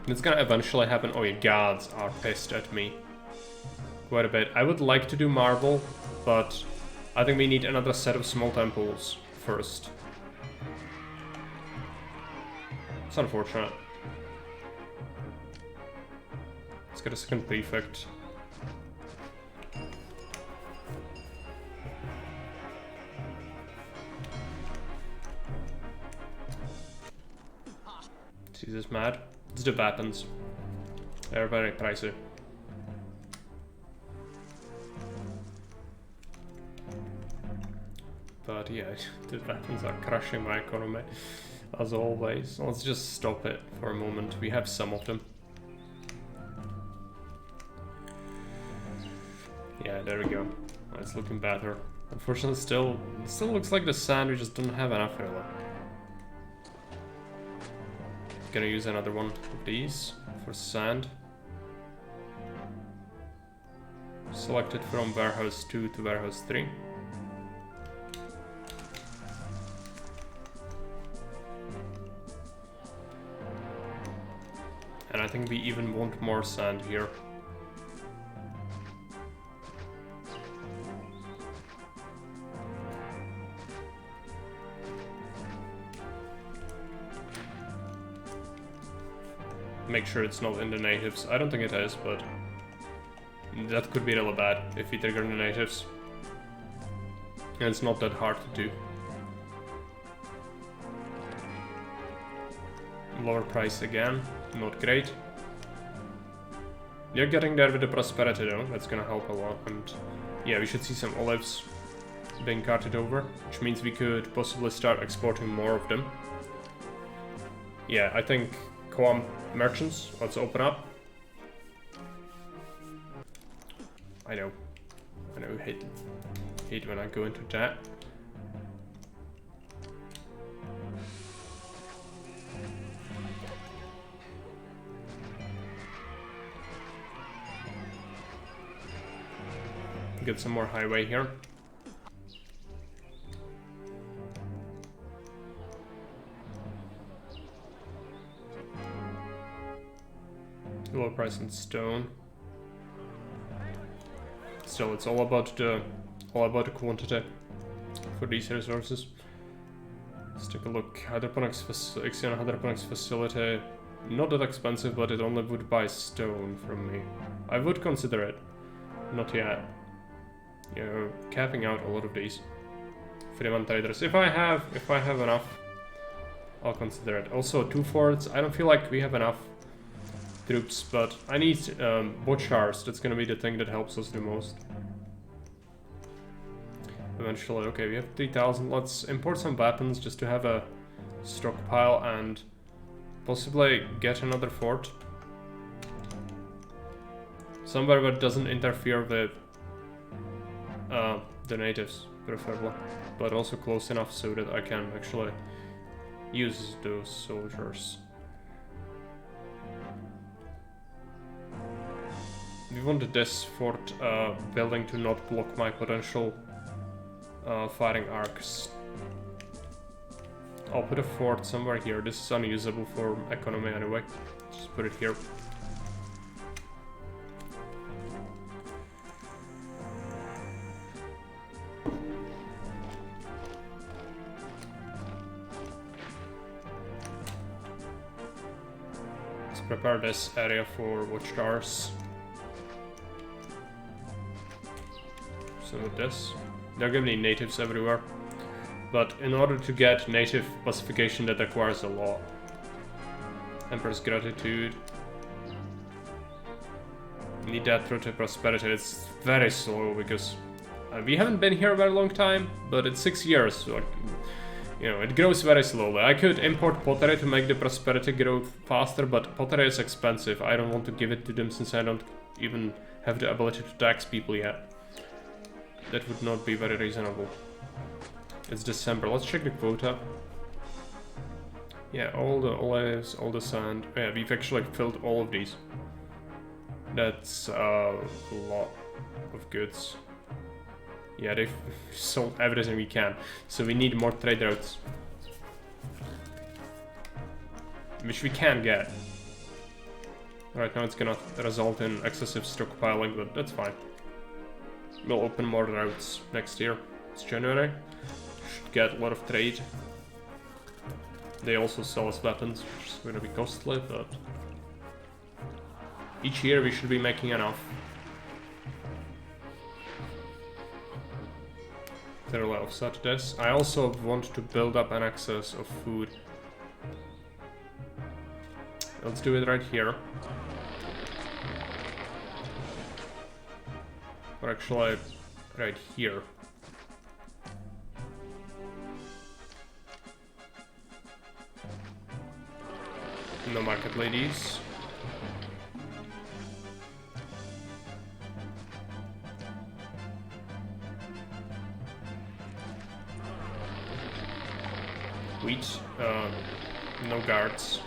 It's gonna eventually happen. Oh, your gods are pissed at me quite a bit. I would like to do marble, but I think we need another set of small temples first. It's unfortunate. Let's get a second prefect. See this mad? It's the weapons. They're very pricey. But yeah, the weapons are crushing my economy, as always. Let's just stop it for a moment. We have some of them. Yeah, there we go. It's looking better. Unfortunately, it still looks like the sand, we just don't have enough really. Gonna use another one of these for sand. Select it from warehouse 2 to warehouse 3. And I think we even want more sand here. Make sure it's not in the natives. I don't think it is, but that could be really bad if we trigger the natives. And it's not that hard to do. Lower price again, not great. You're getting there with the prosperity though, that's gonna help a lot. And yeah, we should see some olives being carted over, which means we could possibly start exporting more of them. Yeah, I think merchants, let's open up. I know, hate when I go into that. Get some more highway here. Low price in stone. Still, it's all about the quantity for these resources. Let's take a look. Hydroponics facility. Not that expensive, but it only would buy stone from me. I would consider it. Not yet. You're capping out a lot of these. Freeman traders. If I have enough, I'll consider it. Also, 2 forts. I don't feel like we have enough troops, but I need bochars. That's gonna be the thing that helps us the most. Eventually, okay, we have 3,000. Let's import some weapons just to have a stockpile and possibly get another fort. Somewhere where it doesn't interfere with the natives, preferably. But also close enough so that I can actually use those soldiers. We wanted this fort building to not block my potential firing arcs. I'll put a fort somewhere here. This is unusable for economy anyway. Just put it here. Let's prepare this area for watchtowers. So with this, there are gonna be natives everywhere. But in order to get native pacification, that requires a law. Emperor's gratitude. Need that through to prosperity. It's very slow because we haven't been here a very long time, but it's 6 years. So, like, you know, it grows very slowly. I could import pottery to make the prosperity grow faster, but pottery is expensive. I don't want to give it to them since I don't even have the ability to tax people yet. That would not be very reasonable. It's December. Let's check the quota. Yeah, all the olives, all the sand. Yeah, we've actually filled all of these. That's a lot of goods. Yeah, they've sold everything we can. So we need more trade routes. Which we can get. Right now it's gonna result in excessive stockpiling, but that's fine. We'll open more routes next year. It's January. Should get a lot of trade. They also sell us weapons, which is going to be costly, but each year we should be making enough. Thoroughly offset this. I also want to build up an excess of food. Let's do it right here. Or actually, right here. No market ladies. Wheat. No guards.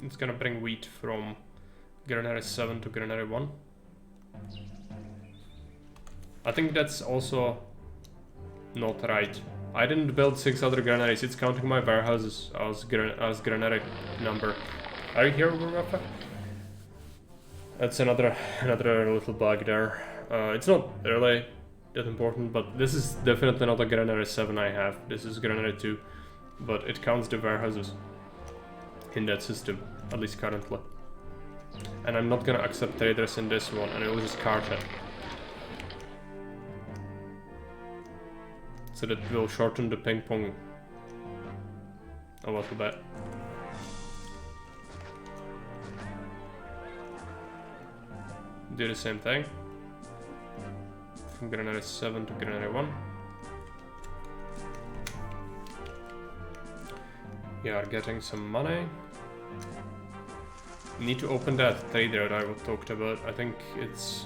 It's gonna bring wheat from Granary 7 to Granary 1. I think that's also not right. I didn't build 6 other granaries. It's counting my warehouses as granary number. Are you here, Rafa? That's another little bug there. It's not really that important, but this is definitely not a Granary 7 I have. This is Granary 2, but it counts the warehouses in that system, at least currently. And I'm not gonna accept traders in this one, and it will just cart it. So that will shorten the ping pong a little bit. Do the same thing. From Granary 7 to Granary 1. We are getting some money. Need to open that trader I talked about. I think it's...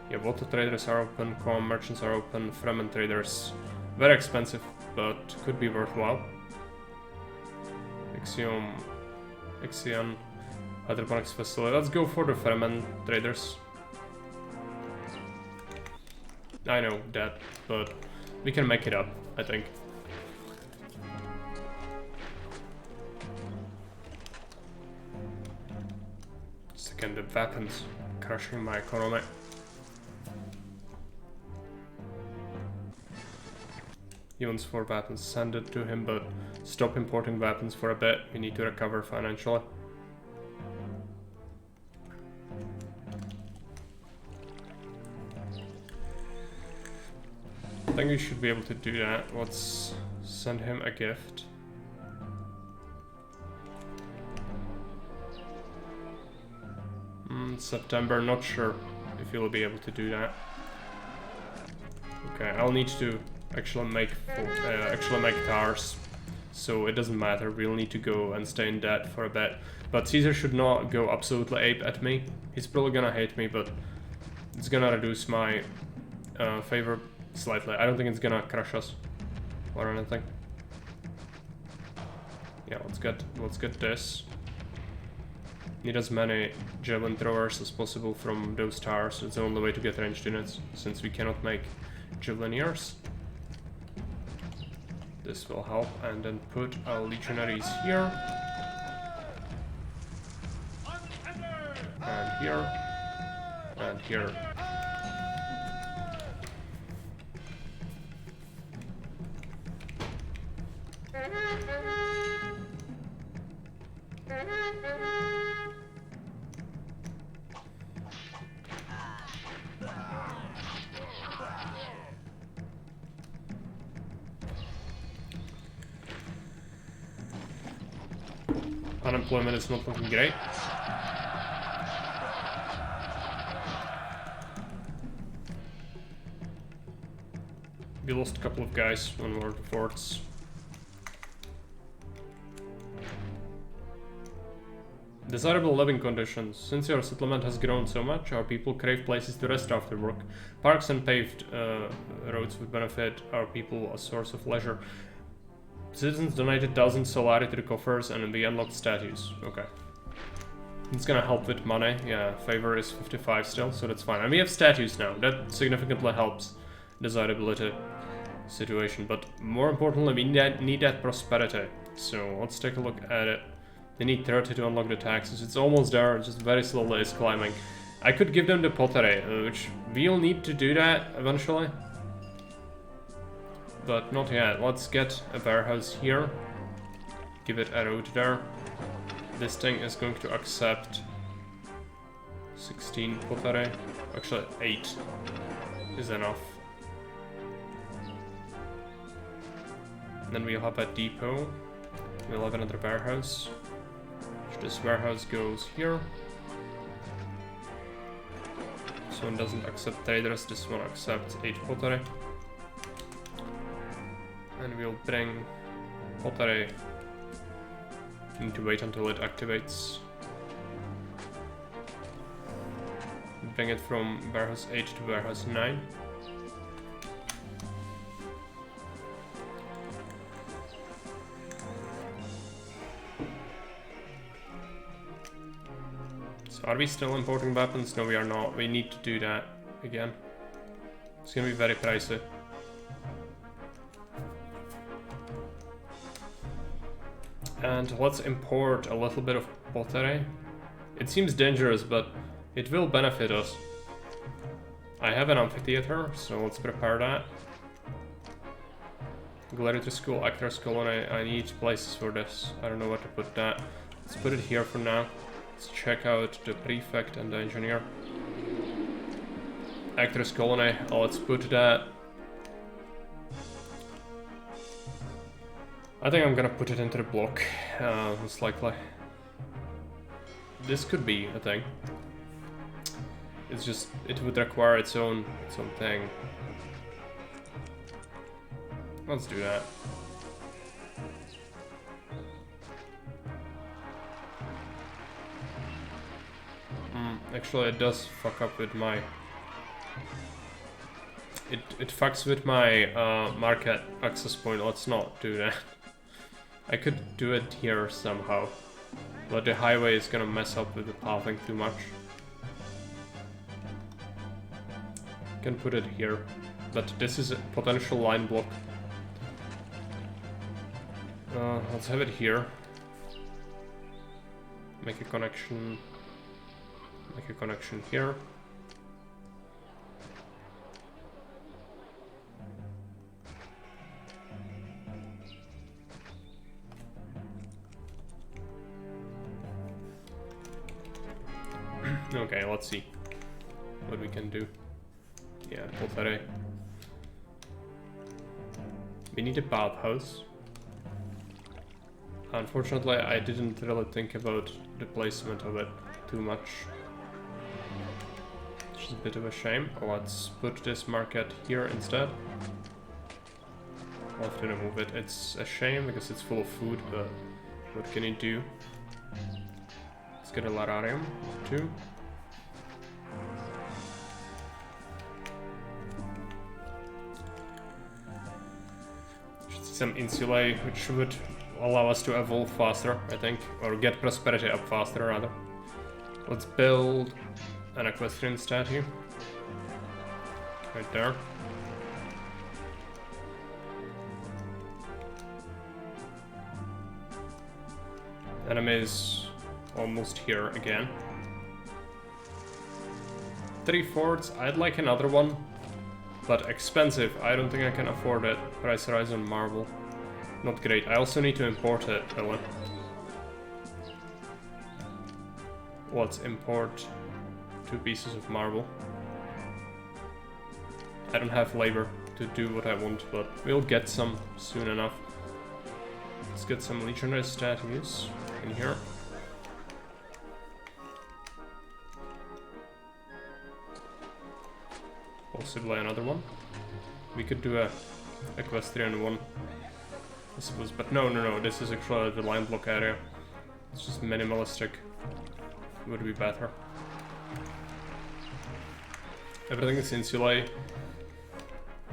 Yeah, water traders are open, com merchants are open, Fremen traders. Very expensive, but could be worthwhile. Ixion, hydroponics facility. Let's go for the Fremen traders. I know that, but we can make it up, I think. Second, the weapons crushing my economy. He wants 4 weapons, send it to him, but stop importing weapons for a bit. We need to recover financially. I think we should be able to do that. Let's send him a gift. September, not sure if you'll be able to do that. Okay, I'll need to actually make towers so it doesn't matter. We'll need to go and stay in debt for a bit. But Caesar should not go absolutely ape at me. He's probably gonna hate me, but it's gonna reduce my favor slightly. I don't think it's gonna crush us or anything. Yeah, let's get this. Need as many javelin throwers as possible from those towers. It's the only way to get ranged units, since we cannot make javelineers. This will help, and then put our legionaries here. And here. And here. Unemployment is not looking great. We lost a couple of guys on one of the forts. Desirable living conditions. Since your settlement has grown so much, our people crave places to rest after work. Parks and paved roads would benefit our people, a source of leisure. Citizens donated 1,000 solari to the coffers and we unlocked statues. Okay. It's gonna help with money. Yeah, favor is 55 still, so that's fine. And we have statues now. That significantly helps desirability situation. But more importantly, we need that prosperity. So let's take a look at it. They need 30 to unlock the taxes. It's almost there, just very slowly it's climbing. I could give them the pottery, which we'll need to do that eventually. But not yet. Let's get a warehouse here. Give it a road there. This thing is going to accept 16 pottery. Actually, 8 is enough. Then we'll have a depot. We'll have another warehouse. This warehouse goes here. This one doesn't accept traders. This one accepts 8 pottery. And we'll bring pottery. Need to wait until it activates. Bring it from warehouse 8 to warehouse 9. So are we still importing weapons? No, we are not. We need to do that again. It's gonna be very pricey. And let's import a little bit of pottery. It seems dangerous, but it will benefit us. I have an amphitheater, so let's prepare that. Gladiator School, Actors Colony, I need places for this. I don't know where to put that. Let's put it here for now. Let's check out the prefect and the engineer. Actors Colony, let's put that. I think I'm gonna put it into the block, most likely. This could be a thing. It's just, it would require its own thing. Let's do that. Actually, it does fuck up with my... It fucks with my market access point. Let's not do that. I could do it here somehow, but the highway is gonna mess up with the pathing too much. Can put it here, but this is a potential line block. Let's have it here. Make a connection. Make a connection here. Okay, let's see what we can do. Yeah, pottery. We need a bathhouse. Unfortunately, I didn't really think about the placement of it too much. Which is a bit of a shame. Let's put this market here instead. I'll have to remove it. It's a shame because it's full of food, but what can you do? Let's get a lararium too. Should see some insulae, which would allow us to evolve faster, I think, or get prosperity up faster rather. Let's build an equestrian statue. Right there. Enemy is almost here again. 3 forts, I'd like another one, but expensive. I don't think I can afford it. Price rise on marble. Not great. I also need to import it, really. Let's import 2 pieces of marble. I don't have labor to do what I want, but we'll get some soon enough. Let's get some legionary statues in here. Possibly another one. We could do a equestrian one, I suppose, but no, this is actually the line block area. It's just minimalistic. Would be better. Everything is insulae.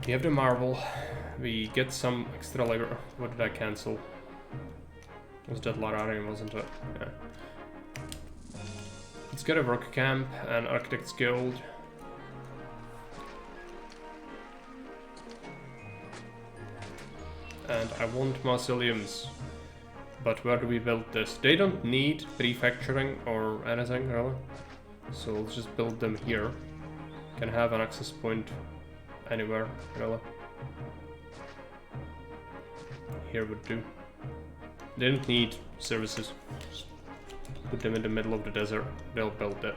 We have the marble. We get some extra labor. What did I cancel? Was that Lararian, wasn't it? Yeah. Let's get a work camp and architect's guild. And I want mausoleums. But where do we build this? They don't need prefecturing or anything, really. So let's just build them here. Can have an access point anywhere, really. Here would do. They don't need services. Just put them in the middle of the desert. They'll build it.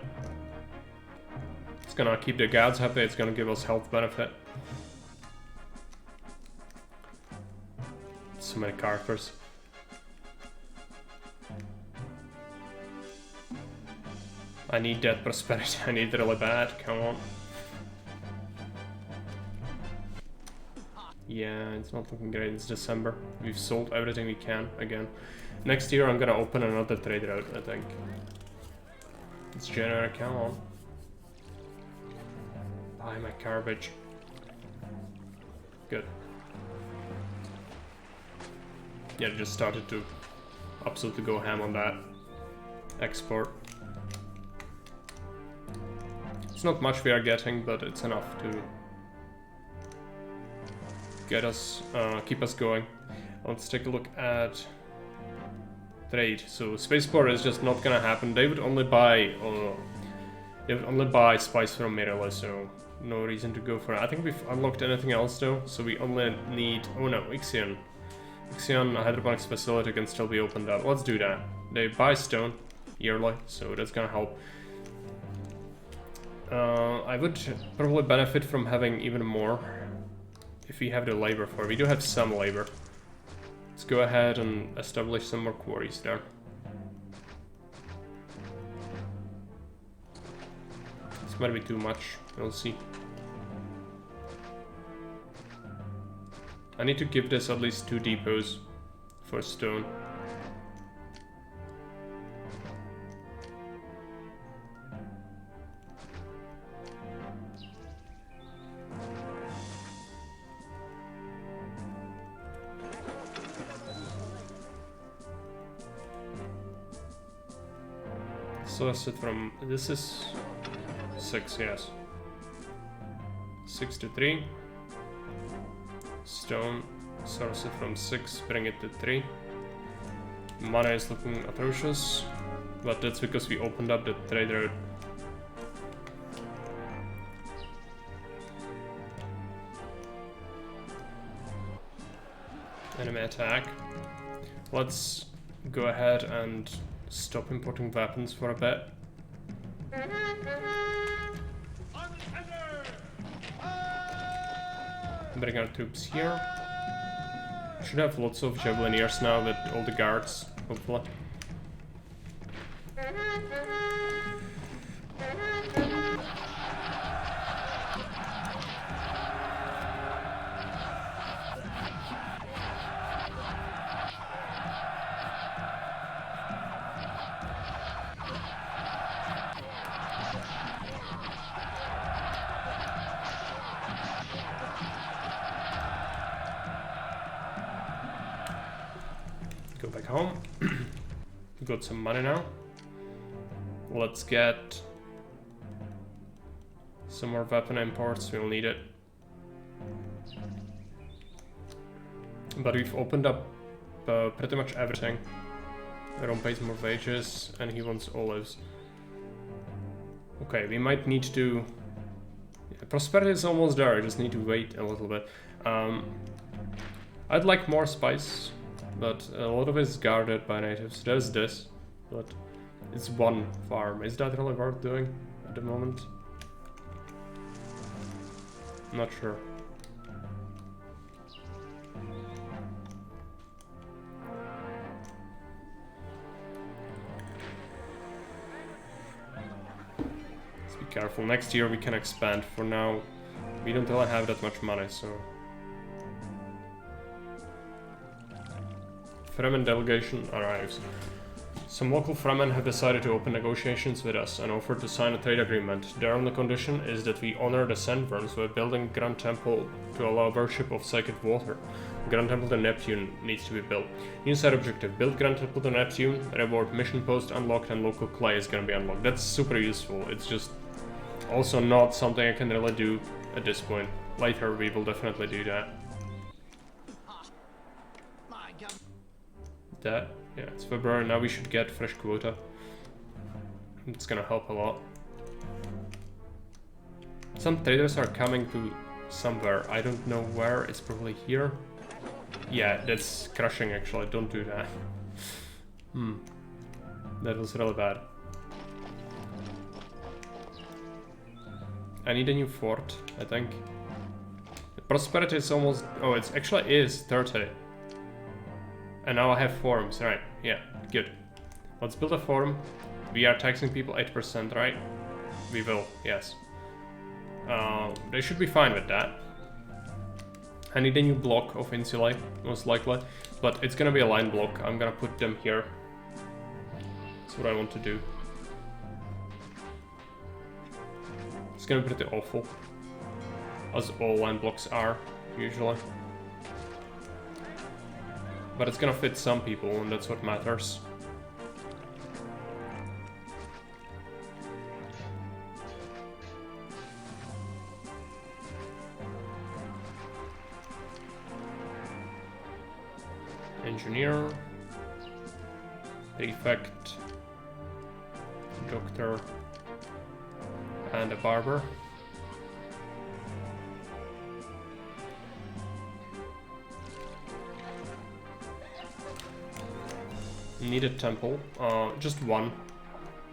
It's gonna keep the gods happy. It's gonna give us health benefit. So many characters. I need that prosperity. I need it really bad. Come on. Yeah, it's not looking great. It's December. We've sold everything we can again. Next year I'm gonna open another trade route, I think. It's January, come on. Buy my garbage. Good. Yeah, just started to absolutely go ham on that export. It's not much we are getting, but it's enough to get us, keep us going. Let's take a look at trade. So spaceport is just not gonna happen. They would only buy, spice from Mirele, so no reason to go for it. I think we've unlocked anything else though, so we only need. Oh no, Ixion. Ixion hydroponics facility can still be opened up. Let's do that. They buy stone yearly, so that's gonna help. I would probably benefit from having even more if we have the labor for it. We do have some labor. Let's go ahead and establish some more quarries there. This might be too much, we'll see. I need to give this at least 2 depots for stone. Source it from, this is 6, yes. 6 to 3. Stone, source it from 6, bring it to 3. Mana is looking atrocious, but that's because we opened up the trade route. Enemy attack. Let's go ahead and stop importing weapons for a bit. Bring our troops here. Should have lots of javelineers now with all the guards, hopefully. Go back home. Got some money now. Let's get some more weapon imports, we'll need it. But we've opened up pretty much everything. Ron pays more wages and he wants olives. Okay, we might need to... Yeah, prosperity is almost there, I just need to wait a little bit. I'd like more spice, but a lot of it is guarded by natives. There's this, but it's one farm. Is that really worth doing at the moment? I'm not sure. Careful, next year we can expand. For now, we don't really have that much money, so... Fremen delegation arrives. Some local Fremen have decided to open negotiations with us and offered to sign a trade agreement. Their only condition is that we honor the Sandworms by building Grand Temple to allow worship of sacred water. Grand Temple to Neptune needs to be built. New side objective, build Grand Temple to Neptune, reward mission post unlocked and local clay is gonna be unlocked. That's super useful, it's just also not something I can really do at this point. Later we will definitely do that. That, yeah, it's February, now we should get fresh quota. It's gonna help a lot. Some traders are coming to somewhere, I don't know where, it's probably here. Yeah, that's crushing actually, don't do that. That was really bad. I need a new fort, I think. The prosperity is almost... Oh, it actually is 30. And now I have forums, right? Yeah, good. Let's build a forum. We are taxing people 8%, right? We will, yes. They should be fine with that. I need a new block of insulae, most likely. But it's gonna be a line block. I'm gonna put them here. That's what I want to do. It's gonna be pretty awful, as all line blocks are, usually. But it's gonna fit some people, and that's what matters. Engineer, prefect, doctor, and a barber. Need a temple, just one.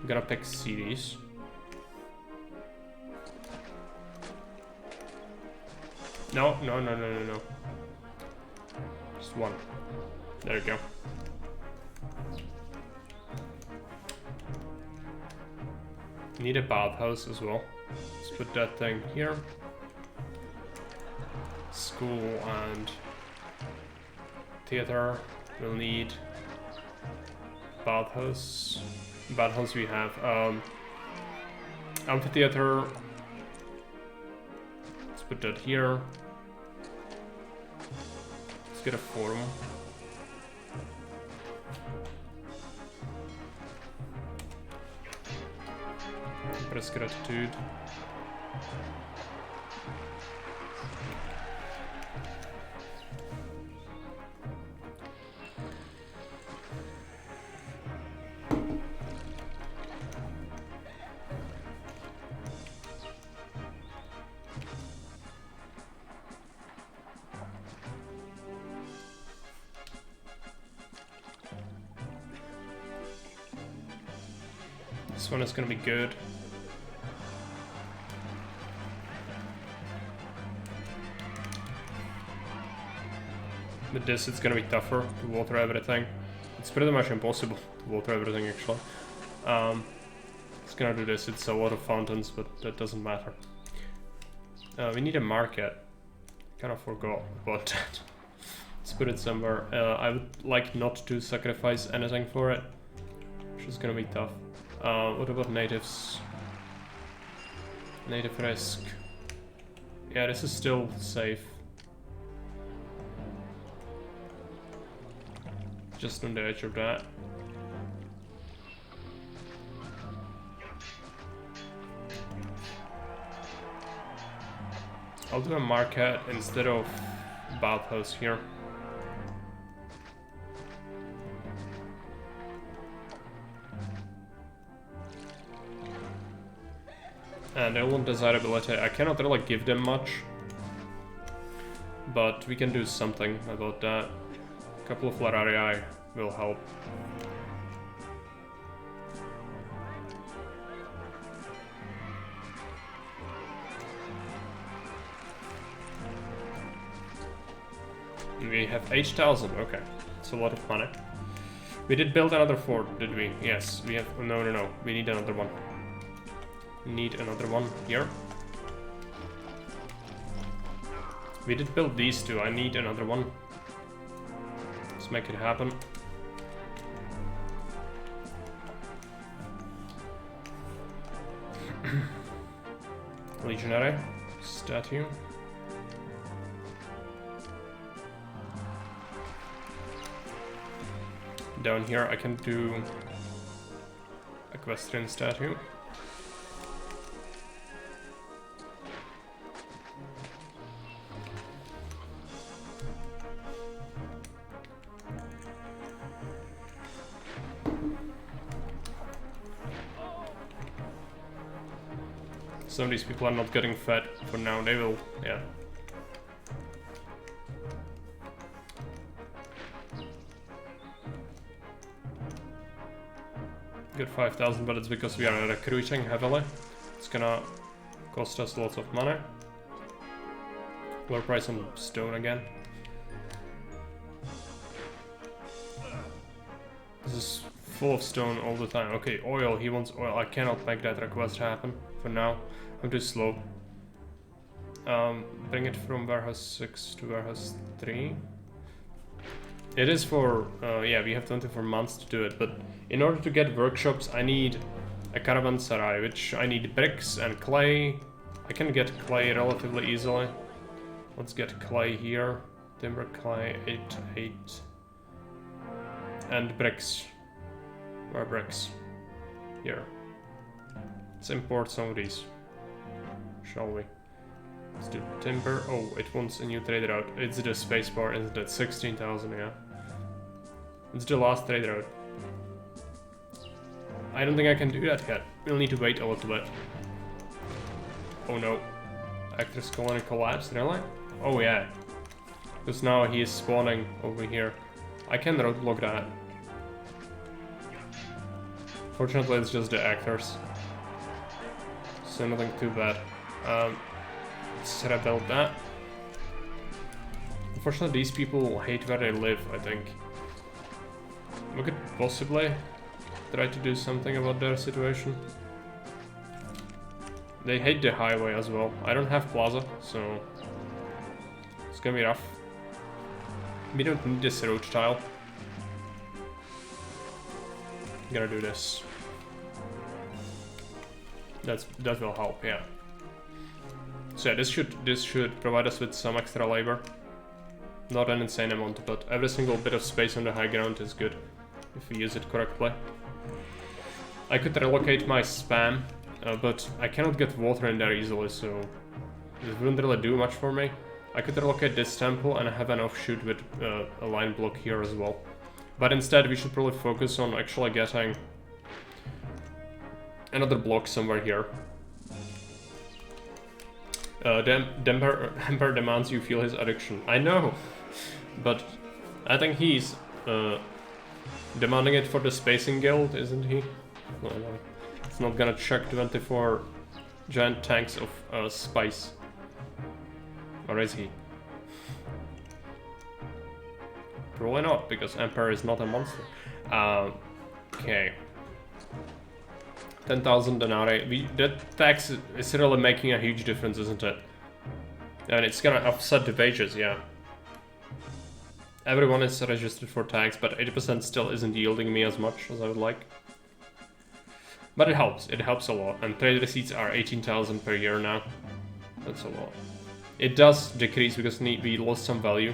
I'm gonna pick CDs. No. Just one. There you go. Need a bathhouse as well. Let's put that thing here. School and theater. We'll need bathhouse. Bathhouse we have. Amphitheater. Let's put that here. Let's get a forum. Press gratitude. This one is gonna be good. With this, it's gonna be tougher to water everything. It's pretty much impossible to water everything, actually. It's gonna do this. It's a lot of fountains, but that doesn't matter. We need a market. Kind of forgot about that. Let's put it somewhere. I would like not to sacrifice anything for it, which is gonna be tough. What about natives? Native risk. Yeah, this is still safe. just on the edge of that. I'll do a market instead of bathhouse here. And they want desirability. I cannot really give them much, but we can do something about that. A couple of Lararii will help. We have 8,000, okay. It's a lot of money. We did build another fort, did we? Yes, we have... No. We need another one. Need another one here. We did build these two, I need another one. Let's make it happen. Legionary statue. Down here I can do equestrian statue. Some of these people are not getting fed for now, they will, yeah. Good 5,000, but it's because we are recruiting heavily. It's gonna cost us lots of money. Lower price on stone again. This is full of stone all the time. Okay, oil, he wants oil. I cannot make that request happen for now. I'm too slow. Bring it from warehouse 6 to warehouse 3. It is for, yeah, we have 24 months to do it, but in order to get workshops, I need a caravanserai, which I need bricks and clay. I can get clay relatively easily. Let's get clay here. Timber, clay, 8. And bricks. Where are bricks? Here. Let's import some of these. Shall we? Let's do timber. Oh, it wants a new trade route. It's the spacebar, isn't it? 16,000, yeah. It's the last trade route. I don't think I can do that yet. We'll need to wait a little bit. Oh no. Actor's colony collapsed, really? Oh yeah. Because now he is spawning over here. I can roadblock that. Fortunately, it's just the actors. So nothing too bad. Let's rebuild that. Unfortunately, these people hate where they live, I think. We could possibly try to do something about their situation. They hate the highway as well. I don't have plaza, so it's gonna be rough. We don't need this road tile. Gonna do this. That will help, yeah. So yeah, this should provide us with some extra labor. Not an insane amount, but every single bit of space on the high ground is good if we use it correctly. I could relocate my spam, but I cannot get water in there easily, so it wouldn't really do much for me. I could relocate this temple and have an offshoot with a line block here as well. But instead we should probably focus on actually getting another block somewhere here. The Emperor demands you feel his addiction. I know, but I think he's demanding it for the Spacing Guild, isn't he? No. It's not gonna chuck 24 giant tanks of spice. Or is he? Probably not, because Emperor is not a monster. Okay. 10,000 denarii. That tax is really making a huge difference, isn't it? And it's gonna offset the wages, yeah. Everyone is registered for tax, but 80% still isn't yielding me as much as I would like. But it helps a lot. And trade receipts are 18,000 per year now. That's a lot. It does decrease because we lost some value.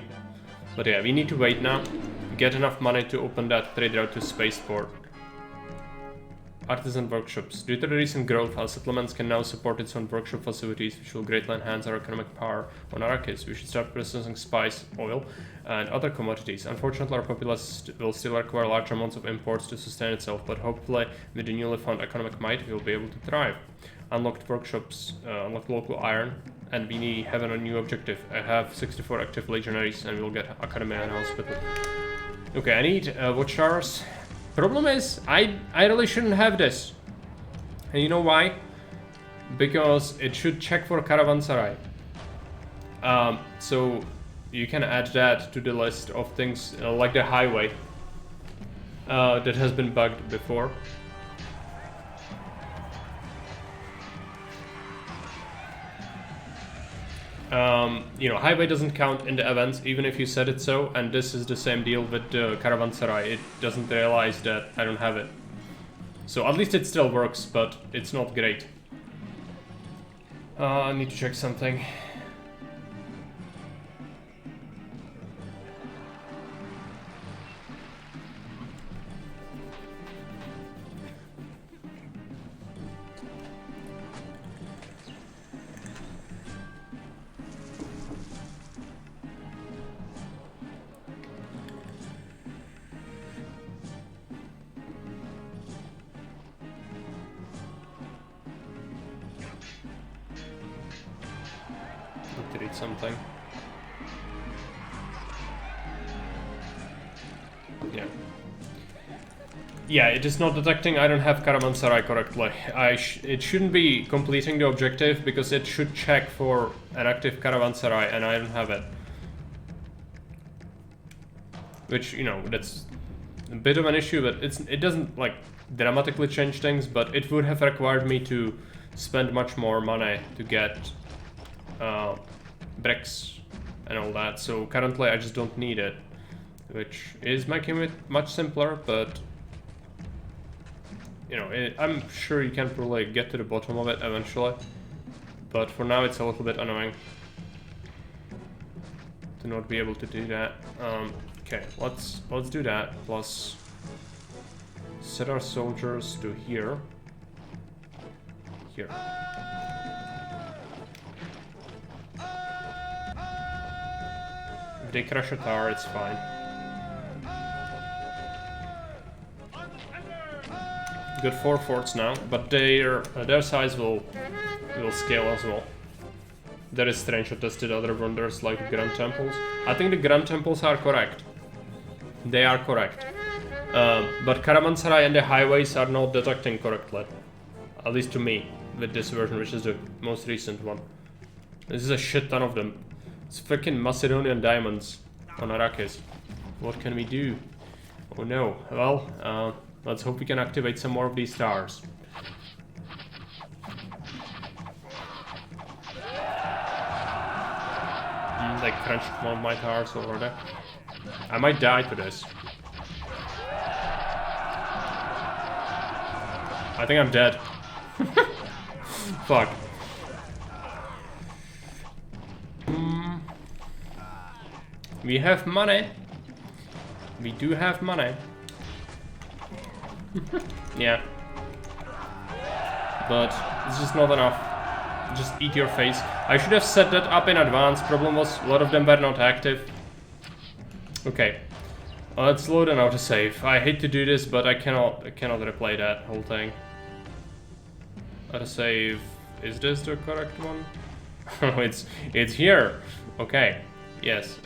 But yeah, we need to wait now, get enough money to open that trade route to Spaceport. Artisan workshops. Due to the recent growth, our settlements can now support its own workshop facilities, which will greatly enhance our economic power on Arrakis. We should start processing spice, oil, and other commodities. Unfortunately, our populace will still require large amounts of imports to sustain itself, but hopefully, with the newly found economic might, we will be able to thrive. Unlocked workshops, unlocked local iron, and we have a new objective. I have 64 active legionaries, and we'll get Academy and Hospital. Okay, I need watchtowers. Problem is, I really shouldn't have this. And you know why? Because it should check for caravanserai. So you can add that to the list of things like the highway that has been bugged before. You know, highway doesn't count in the events, even if you said it so, and this is the same deal with the caravanserai. It doesn't realize that I don't have it. So at least it still works, but it's not great. I need to check something. Something. Yeah, it is not detecting I don't have caravanserai correctly. It shouldn't be completing the objective because it should check for an active caravanserai and I don't have it. Which, you know, that's a bit of an issue, but it doesn't like dramatically change things, but it would have required me to spend much more money to get bricks and all that, so currently I just don't need it, which is making it much simpler, but you know, I'm sure you can probably get to the bottom of it eventually, but for now it's a little bit annoying to not be able to do that. Okay, let's do that, plus set our soldiers to here. If they crash a tower, it's fine. Good 4 forts now, but their size will scale as well. That is strange. I tested other wonders like Grand Temples. I think the Grand Temples are correct. They are correct. But Caravanserai and the highways are not detecting correctly. At least to me, with this version, which is the most recent one. This is a shit ton of them. It's freaking Macedonian diamonds on Arrakis. What can we do? Oh no. Well, let's hope we can activate some more of these stars. They crunched one of my towers over there. I might die to this. I think I'm dead. Fuck. We have money. We do have money. Yeah. But it's just not enough. Just eat your face. I should have set that up in advance. Problem was, a lot of them were not active. Okay. Let's load an autosave. I hate to do this, but I cannot replay that whole thing. Autosave. Is this the correct one? Oh, it's here. Okay. Yes.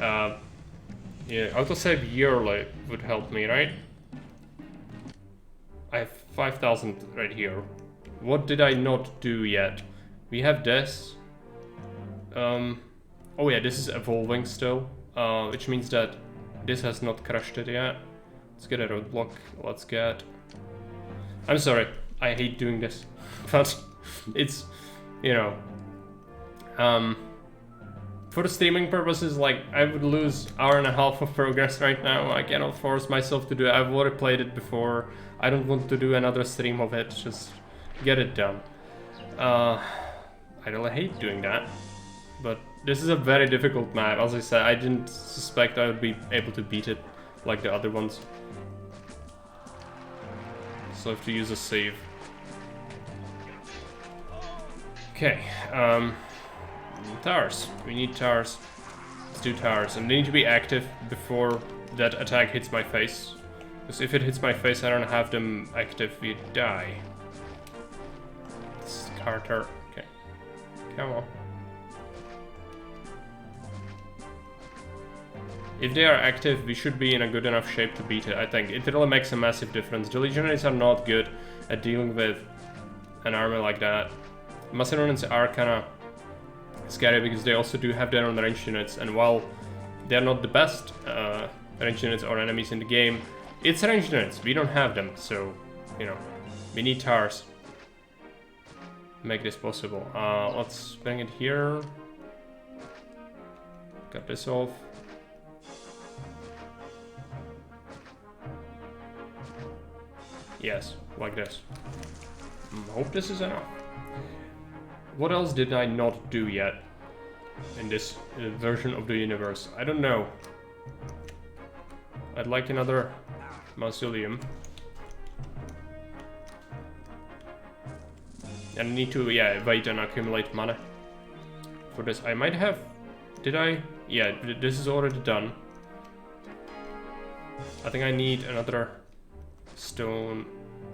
Yeah, autosave yearly would help me, right? I have 5,000 right here. What did I not do yet? We have this. Oh yeah, this is evolving still, which means that this has not crushed it yet. Let's get a roadblock. Let's get... I'm sorry, I hate doing this, but it's, you know, for streaming purposes, like, I would lose hour and a half of progress right now. I cannot force myself to do it. I've already played it before. I don't want to do another stream of it. Just get it done. I really hate doing that. But this is a very difficult map. As I said, I didn't suspect I would be able to beat it like the other ones. So I have to use a save. Okay, towers. We need towers. Let's do towers. And they need to be active before that attack hits my face. Because if it hits my face, I don't have them active, we die. It's Carter. Okay. Come on. If they are active, we should be in a good enough shape to beat it, I think. It really makes a massive difference. The Legionaries are not good at dealing with an army like that. Macedonians are kinda scary because they also do have their own ranged units, and while they're not the best ranged units or enemies in the game, it's ranged units, we don't have them, so, you know, we need towers. Make this possible. Let's bring it here. Cut this off. Yes, like this. Hope this is enough. What else did I not do yet in this version of the universe? I don't know. I'd like another mausoleum. And I need to, yeah, wait and accumulate mana for this. I might have... Did I? Yeah, this is already done. I think I need another stone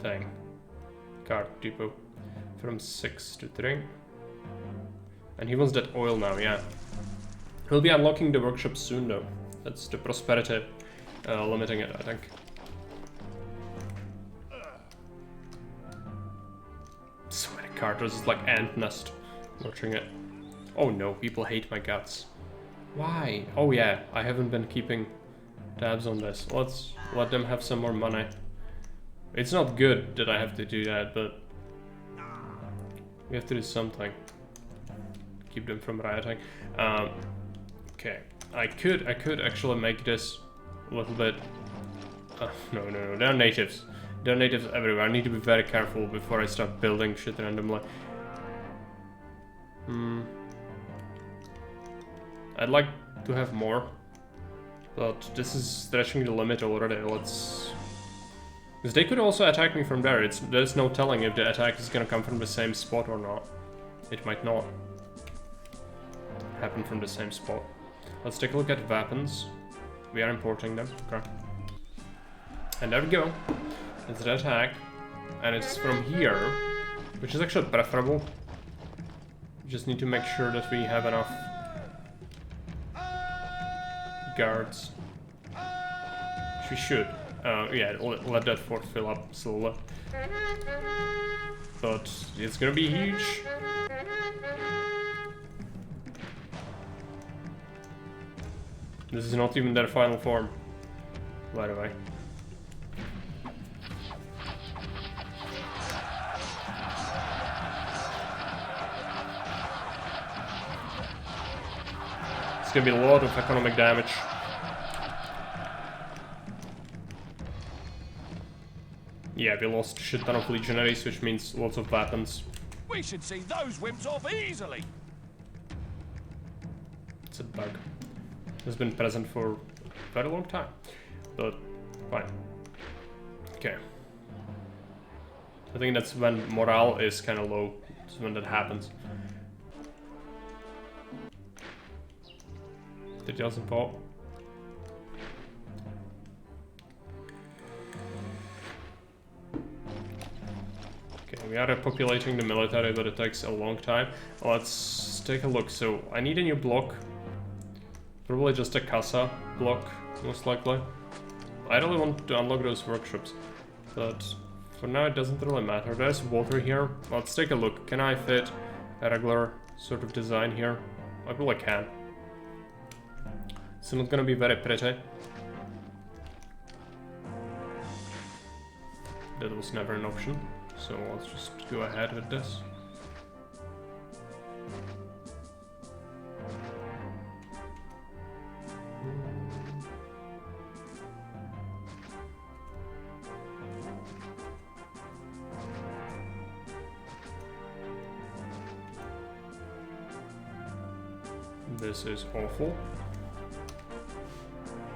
thing. Card depot. From 6 to 3. And he wants that oil now, yeah. He'll be unlocking the workshop soon though. That's the prosperity limiting it, I think. So many carters, it's like ant nest watching it. Oh no, people hate my guts. Why? Oh yeah, I haven't been keeping tabs on this. Let's let them have some more money. It's not good that I have to do that, but we have to do something. Keep them from rioting. Okay, I could actually make this a little bit... no, there are natives. There are natives everywhere. I need to be very careful before I start building shit randomly. I'd like to have more, but this is stretching the limit already. Let's... Because they could also attack me from there. There's no telling if the attack is gonna come from the same spot or not. It might not happen from the same spot. Let's take a look at weapons. We are importing them. Okay. And there we go. It's the attack. And it's from here, which is actually preferable. We just need to make sure that we have enough guards. Which we should. Yeah, let that fort fill up slowly. But it's gonna be huge. This is not even their final form, by the way. It's gonna be a lot of economic damage. Yeah, we lost a shit ton of legionaries, which means lots of weapons. We should see those wimps off easily. It's a bug. It's been present for a very long time, but fine. Okay. I think that's when morale is kind of low. It's when that happens. Details and pop. Okay, we are repopulating the military, but it takes a long time. Let's take a look. So I need a new block. Probably just a casa block, most likely. I really want to unlock those workshops, but for now it doesn't really matter. There's water here. Let's take a look. Can I fit a regular sort of design here? I probably can. It's not gonna be very pretty. That was never an option, so let's just go ahead with this. This is awful.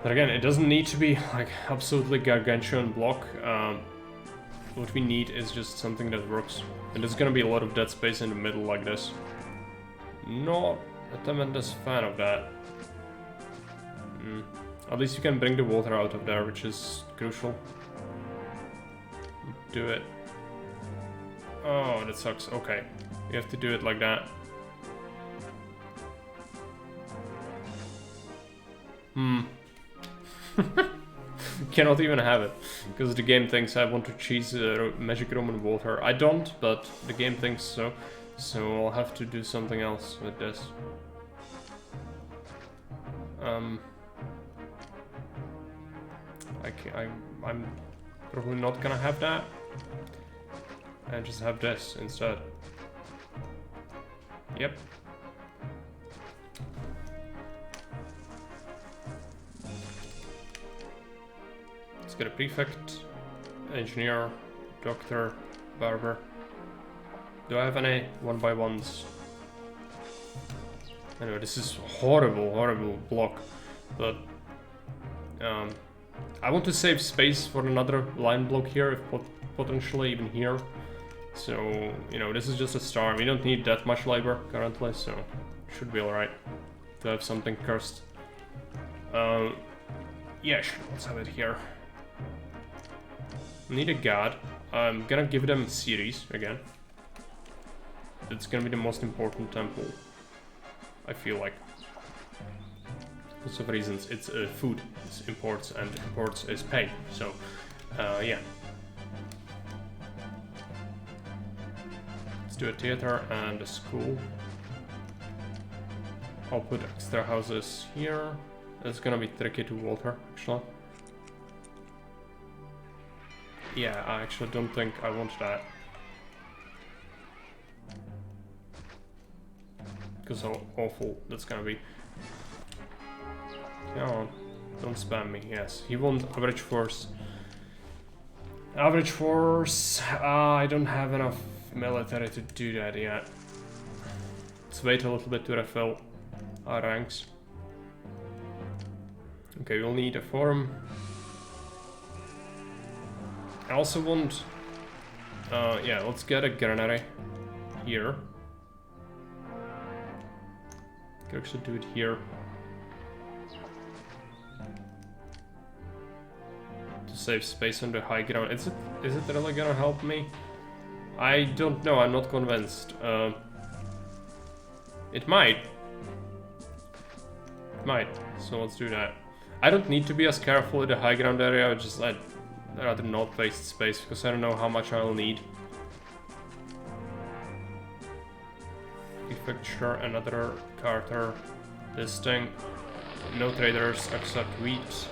But again, it doesn't need to be like absolutely gargantuan block. What we need is just something that works. And there's gonna be a lot of dead space in the middle like this. Not a tremendous fan of that. At least you can bring the water out of there, which is crucial. Do it. Oh, that sucks. Okay. We have to do it like that. Cannot even have it, because the game thinks I want to cheese magic Roman water. I don't, but the game thinks so. So I'll have to do something else with this. I'm probably not gonna have that. I just have this instead. Yep. Let's get a prefect, engineer, doctor, barber. Do I have any 1x1s? Anyway, this is horrible block, but I want to save space for another line block here, if potentially even here. So, you know, this is just a start. We don't need that much labor currently, so should be alright to have something cursed. Yeah, sure, let's have it here. Need a god. I'm gonna give them series again. It's gonna be the most important temple, I feel like. Lots of reasons. It's food, it's imports, and imports is pay. So, yeah. Let's do a theater and a school. I'll put extra houses here. It's gonna be tricky to water, actually. Yeah, I actually don't think I want that. Because how awful that's gonna be. Come on, don't spam me. Yes, he wants average force. Average force. I don't have enough military to do that yet. Let's wait a little bit to refill our ranks. Okay, we'll need a forum. I also want... yeah, let's get a granary here. Could actually do it here. To save space on the high ground. Is it really gonna help me? I don't know, I'm not convinced. It might. It might, so let's do that. I don't need to be as careful in the high ground area, I'd rather not waste space, because I don't know how much I'll need. Prefecture, another Carter. This thing. No traders except wheat.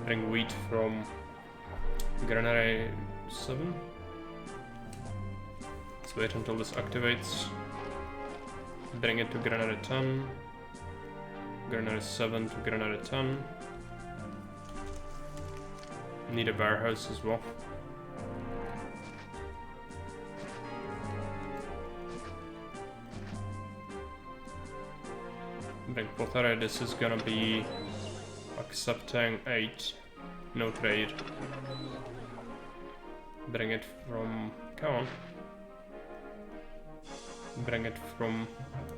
Bring wheat from Granary 7. Let's wait until this activates. Bring it to Granary 10. Granary 7 to Granary 10. Need a warehouse as well. Bring pottery. This is gonna be accepting 8. No trade. Bring it from... come on. Bring it from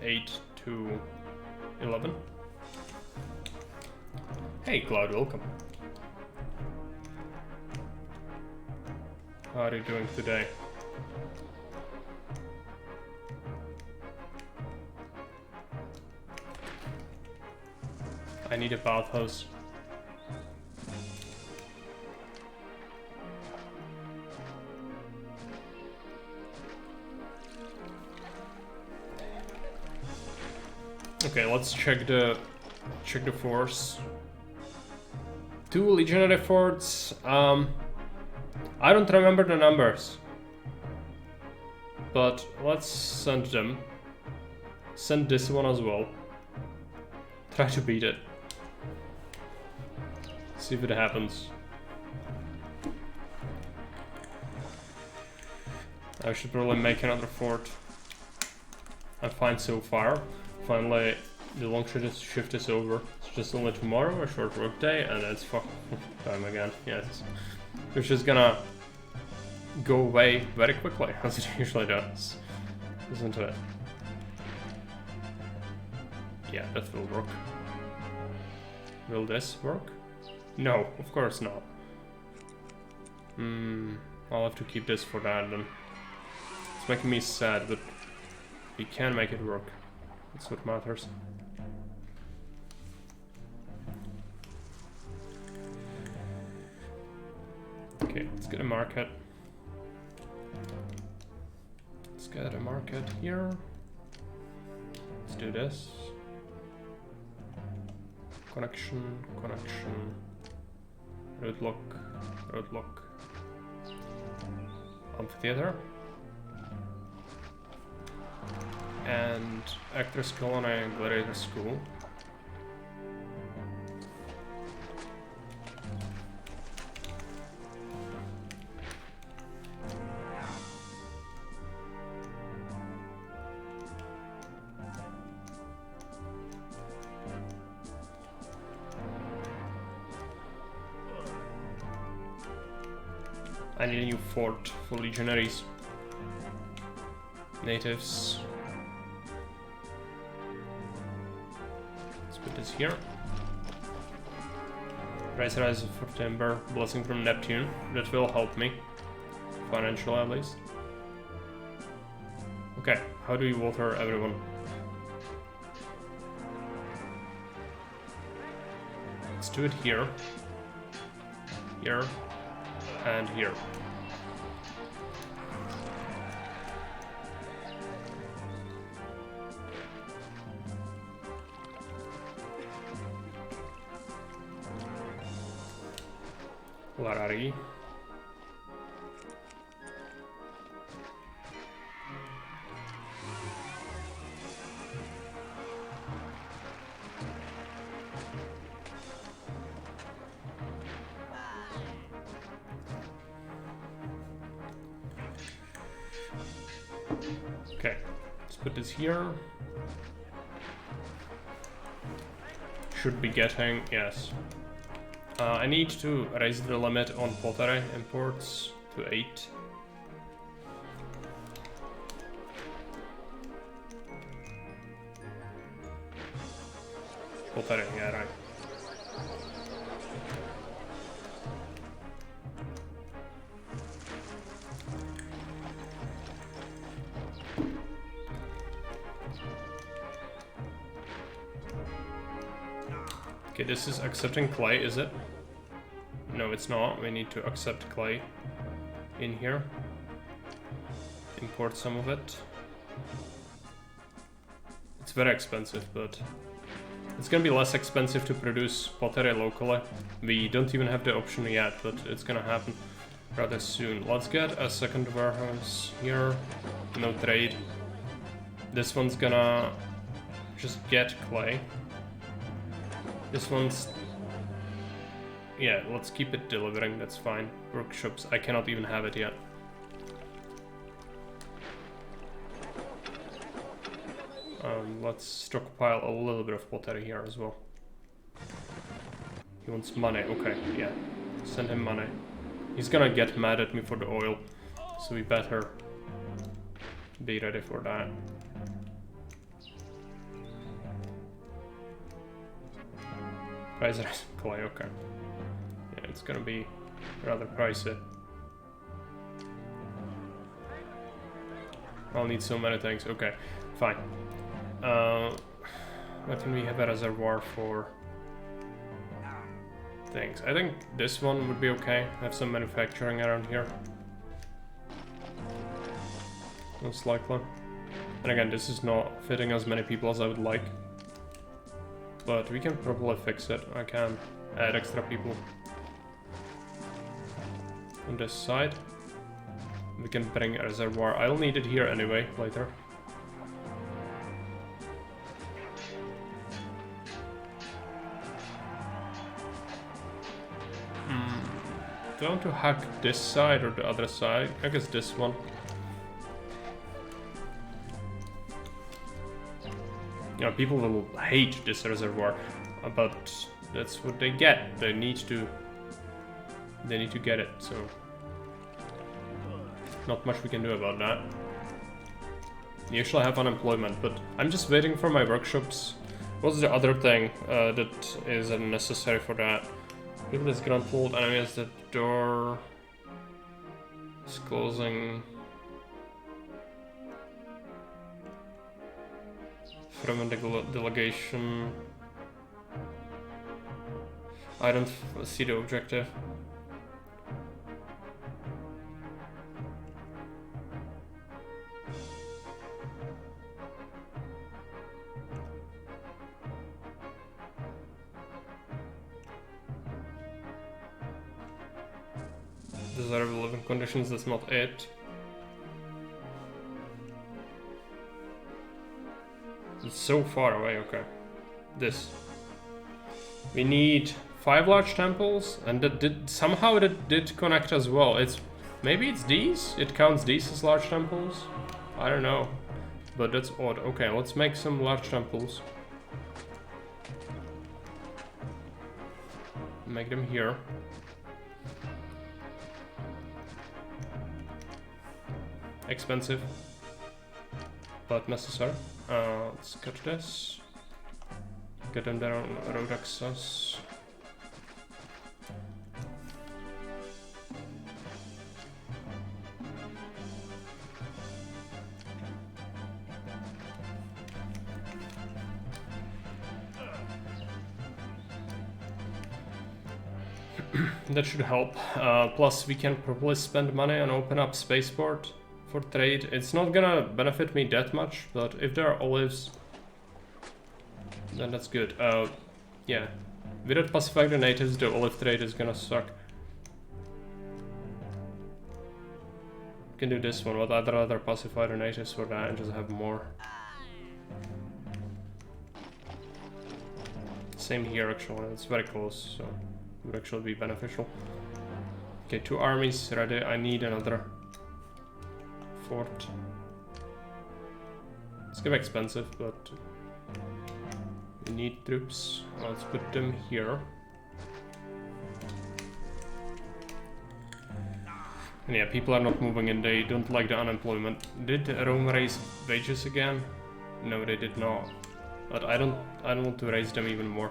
8 to 11. Hey Cloud, welcome. How are you doing today? I need a bathhouse. Okay, let's check the force. 2 legionary forts. I don't remember the numbers, but let's send them. Send this one as well. Try to beat it. See if it happens. I should probably make another fort. I'm fine so far. Finally, the long shift is over. It's just only tomorrow, a short work day, and it's fuck time again. Yes. Which is gonna go away very quickly, as it usually does. Isn't it? Yeah, that will work. Will this work? No, of course not. I'll have to keep this for that then. It's making me sad, but we can make it work. That's what matters. Okay, let's get a market. Let's get a market here. Let's do this. Connection, connection. Roadblock, roadblock. Amphitheater. And Actors Colony and Gladiator School. I need a new fort for legionaries. Natives. Let's put this here. Price rise for timber, blessing from Neptune. That will help me. Financially at least. Okay, how do you water everyone? Let's do it here. Here. And here. Larari. Okay, let's put this here. Should be getting, yes. I need to raise the limit on pottery imports to 8. Pottery, yeah, right. Okay, this is accepting clay, is it? No, it's not. We need to accept clay in here. Import some of it. It's very expensive, but it's gonna be less expensive to produce pottery locally. We don't even have the option yet, but it's gonna happen rather soon. Let's get a second warehouse here. No trade. This one's gonna just get clay. This one's... yeah, let's keep it delivering, that's fine. Workshops, I cannot even have it yet. Let's stockpile a little bit of pottery here as well. He wants money, okay, yeah. Send him money. He's gonna get mad at me for the oil, so we better be ready for that. Price rise clay, okay. Yeah, it's gonna be rather pricey. I'll need so many things, okay, fine. What can we have a reservoir for? Things. I think this one would be okay. Have some manufacturing around here. Most likely. And again, this is not fitting as many people as I would like. But we can probably fix it. I can add extra people. On this side. We can bring a reservoir. I'll need it here anyway, later. Do I want to hack this side or the other side? I guess this one. You know, people will hate this reservoir. But that's what they get. They need to get it, so not much we can do about that. You actually have unemployment, but I'm just waiting for my workshops. What's the other thing that is necessary for that? Look at this ground pulled enemy as the door is closing. From a delegation. I don't see the objective. Desirable living conditions, that's not it. It's so far away, okay. This. We need 5 large temples, and somehow that did connect as well. Maybe it's these? It counts these as large temples? I don't know. But that's odd. Okay, let's make some large temples. Make them here. Expensive, but necessary. Let's cut this. Get them there on road access. That should help. Plus, we can probably spend money and open up spaceport for trade. It's not gonna benefit me that much, but if there are olives, then that's good. Yeah. Without pacifying the natives, the olive trade is gonna suck. Can do this one, but I'd rather pacify the natives for that and just have more. Same here actually, it's very close, so it would actually be beneficial. Okay, 2 armies ready. I need another fort. It's gonna be expensive, but we need troops. Let's put them here. And yeah, people are not moving in. They don't like the unemployment. Did Rome raise wages again? No, they did not. But I don't want to raise them even more.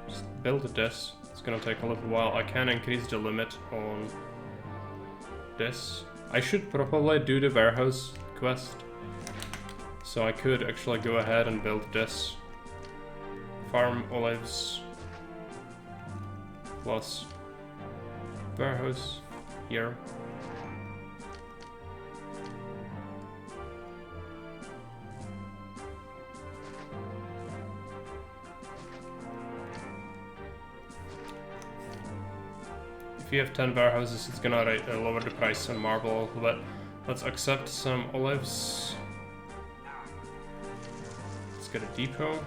Just build this. It's gonna take a little while. I can increase the limit on this. I should probably do the warehouse quest. So I could actually go ahead and build this. Farm olives. Plus warehouse here. If you have 10 warehouses, it's gonna lower the price on marble a little bit. Let's accept some olives. Let's get a depot.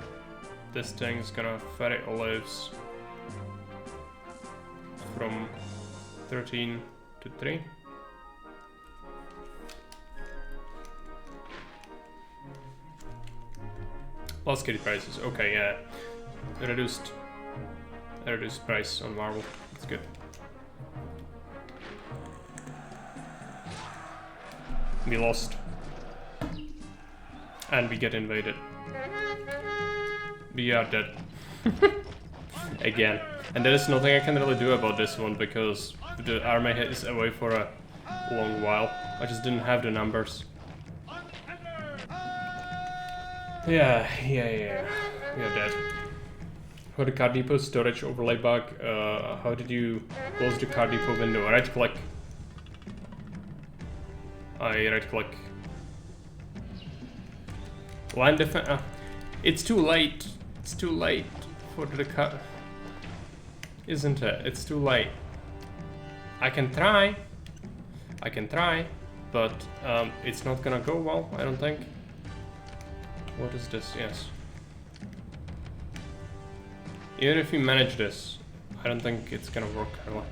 This thing's gonna ferry olives from 13 to 3. Plus get prices. Okay, yeah. Reduced price on marble. That's good. We lost. And we get invaded. We are dead. Again. And there is nothing I can really do about this one because the army is away for a long while. I just didn't have the numbers. Yeah. We are dead. For the card depot storage overlay bug, how did you close the card depot window? Right click. I right click. Line defense. It's too late. It's too late for the cut. Isn't it? It's too late. I can try, but it's not gonna go well, I don't think. What is this? Yes. Even if we manage this, I don't think it's gonna work at all.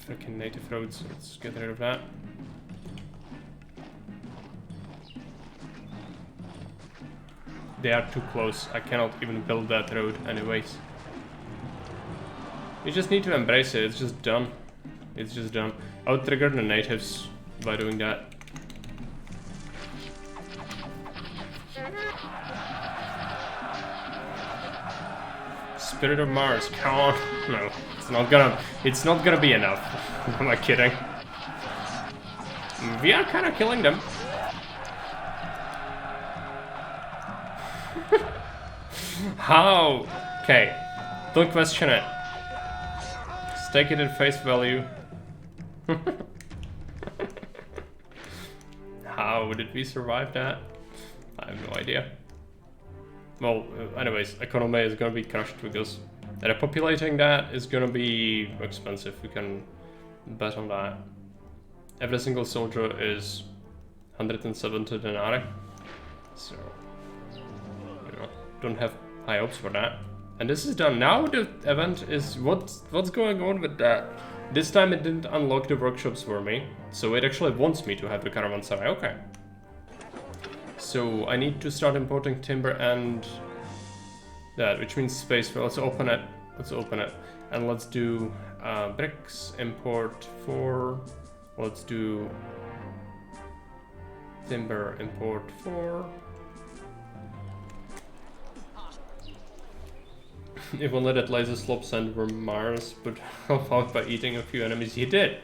Freaking native roads, let's get rid of that. they are too close. I cannot even build that road anyways. You just need to embrace it. It's just done. It's just done. I would trigger the natives by doing that. Spirit of Mars, come on. No, it's not gonna be enough. Am I kidding? We are kinda killing them. How? Okay, don't question it. Just take it at face value. How did we survive that? I have no idea. Well, anyways, economy is gonna be crushed because repopulating that is gonna be expensive. We can bet on that. Every single soldier is 170 denarii, so you know, don't have high hopes for that. And this is done. Now the event is what's going on with that? This time it didn't unlock the workshops for me, so it actually wants me to have the caravanserai. Okay. So I need to start importing timber and that, which means space. Well, let's open it. Let's open it, and let's do bricks import 4. Let's do timber import 4. If only that laser slop sent were Mars, but help out by eating a few enemies. He did,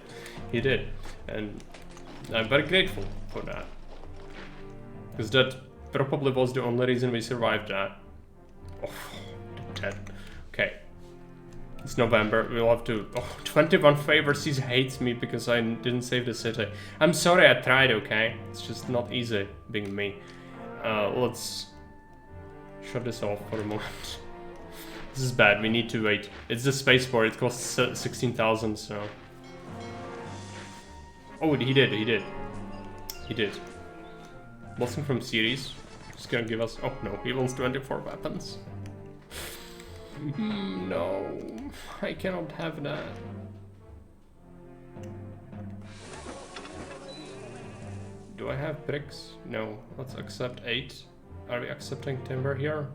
and I'm very grateful for that. Because that probably was the only reason we survived that. Oh, dead. Okay. It's November, we'll have to... Oh, 21 favors, he hates me because I didn't save the city. I'm sorry I tried, okay? It's just not easy being me. Let's shut this off for a moment. This is bad, we need to wait. It's the spaceport, it costs 16,000, so... Oh, he did. Blessing from series. Just gonna give us... Oh no, he wants 24 weapons. No, I cannot have that. Do I have bricks? No, let's accept 8. Are we accepting timber here?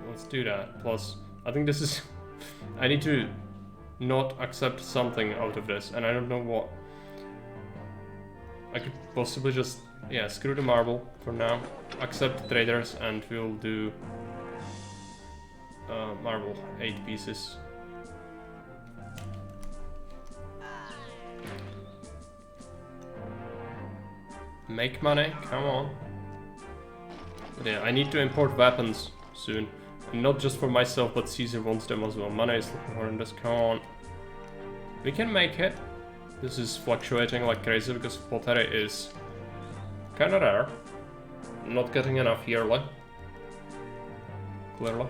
Let's do that. Plus, I think this is... I need to not accept something out of this, and I don't know what. I could possibly just, yeah, screw the marble for now, accept traders, and we'll do marble 8 pieces. Make money, come on. But yeah, I need to import weapons soon. And not just for myself, but Caesar wants them as well. Money is looking horrendous, come on. We can make it. This is fluctuating like crazy because pottery is kinda rare. I'm not getting enough yearly. Clearly.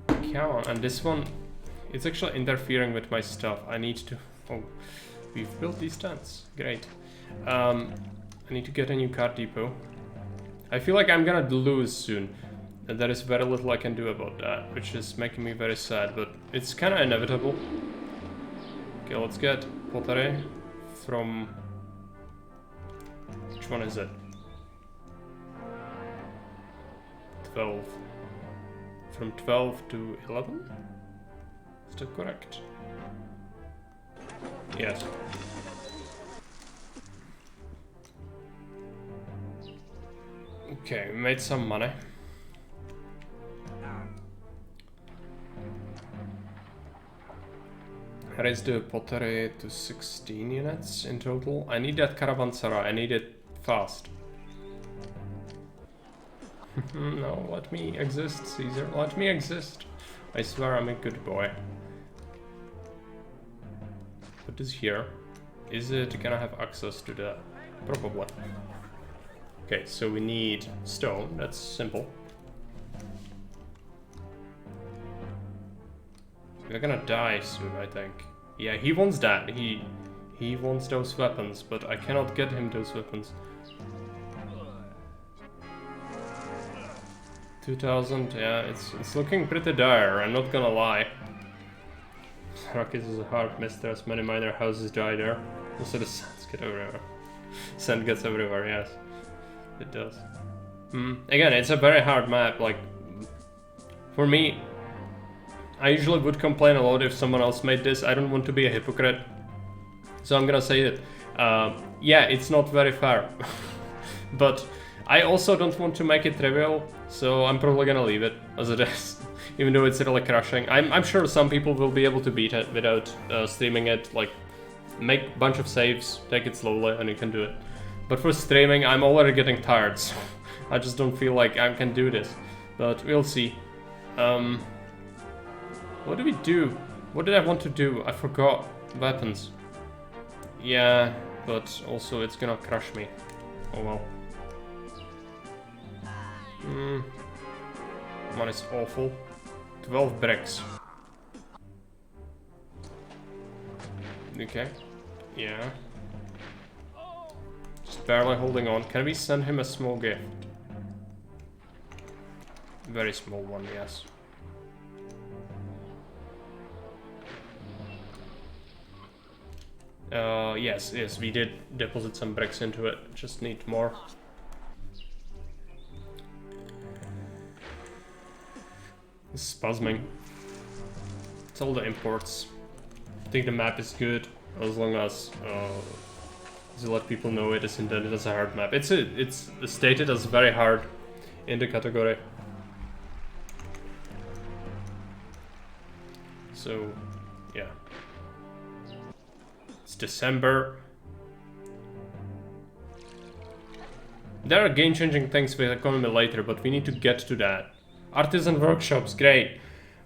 Come on, and this one, it's actually interfering with my stuff. I need to... Oh, we've built these tents. Great. I need to get a new car depot. I feel like I'm gonna lose soon. And there is very little I can do about that, which is making me very sad, but it's kinda inevitable. Okay, let's get pottery from... Which one is it? 12. From 12 to 11? Is that correct? Yes. Okay, we made some money. Raise the pottery to 16 units in total. I need that caravanserai, I need it fast. No, let me exist, Caesar, let me exist. I swear I'm a good boy. Put this here. Is it gonna have access to that? Probably. Okay, so we need stone, that's simple. We're gonna die soon, I think. Yeah, he wants that. He wants those weapons, but I cannot get him those weapons. 2,000, yeah, it's looking pretty dire, I'm not gonna lie. Arrakis is a hard mistress. Many minor houses die there. Also, the sands get everywhere. Sand gets everywhere, yes. It does. Again, it's a very hard map. Like, for me, I usually would complain a lot if someone else made this. I don't want to be a hypocrite. So I'm gonna say it. Yeah, it's not very fair. But I also don't want to make it trivial, so I'm probably gonna leave it as it is. Even though it's really crushing. I'm sure some people will be able to beat it without streaming it. Like, make a bunch of saves, take it slowly, and you can do it. But for streaming, I'm already getting tired, so I just don't feel like I can do this. But we'll see. What do we do? What did I want to do? I forgot. Weapons. Yeah, but also it's gonna crush me. Oh well. One is awful. 12 bricks. Okay. Yeah. Just barely holding on. Can we send him a small gift? Very small one, yes. Yes, we did deposit some bricks into it. Just need more. It's spasming. It's all the imports. I think the map is good as long as you let people know it is intended as a hard map. It's stated as very hard in the category. So, yeah. It's December. There are game-changing things with economy later, but we need to get to that. Artisan workshops, great.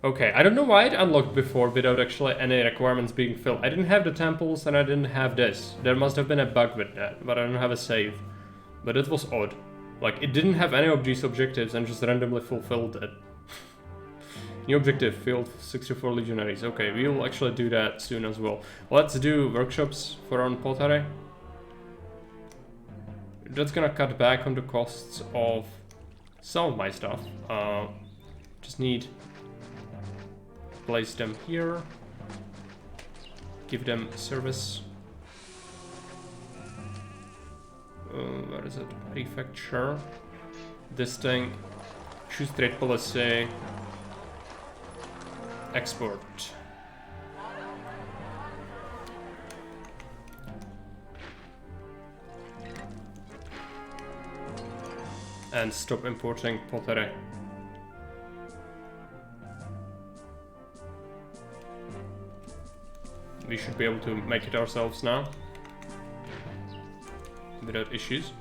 Okay, I don't know why it unlocked before without actually any requirements being filled. I didn't have the temples and I didn't have this. There must have been a bug with that, but I don't have a save. But it was odd. Like, it didn't have any of these objectives and just randomly fulfilled it. New objective, field 64 legionaries. Okay, we'll actually do that soon as well. Let's do workshops for our pottery. That's gonna cut back on the costs of some of my stuff. Just need place them here. Give them service. Where is it? Prefecture. This thing. Choose trade policy. Export. And stop importing pottery. We should be able to make it ourselves now without issues.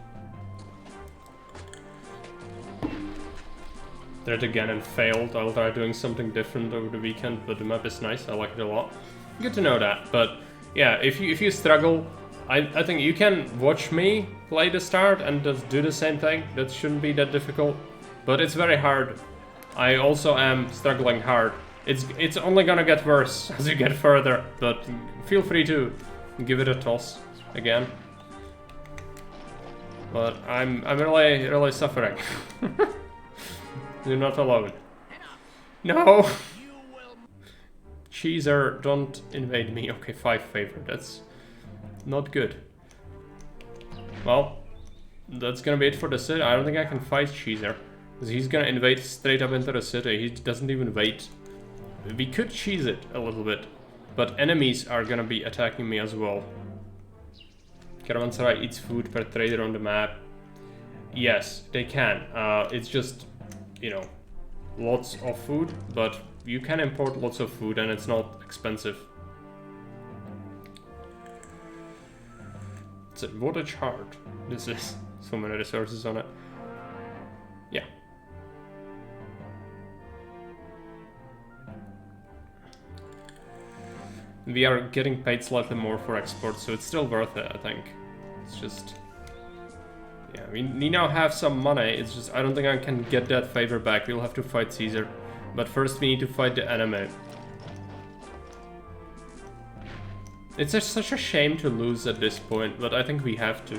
Tried again and failed. I'll try doing something different over the weekend, but the map is nice. I like it a lot. Good to know that. But yeah, if you struggle, I think you can watch me play the start and just do the same thing. That shouldn't be that difficult, but it's very hard. I also am struggling hard. It's only gonna get worse as you get further, but feel free to give it a toss again. But I'm really suffering. You're not alone. No! Cheeser, don't invade me. Okay, 5 favor. That's not good. Well, that's gonna be it for the city. I don't think I can fight Cheeser, because he's gonna invade straight up into the city. He doesn't even wait. We could cheese it a little bit, but enemies are gonna be attacking me as well. Caravanserai eats food per trader on the map. Yes, they can. It's just, you know, lots of food, but you can import lots of food and it's not expensive. It's a wattage hard. This is so many resources on it. Yeah. We are getting paid slightly more for export, so it's still worth it, I think. It's just... yeah, we now have some money, it's just I don't think I can get that favor back. We'll have to fight Caesar. But first we need to fight the enemy. It's such a shame to lose at this point, but I think we have to.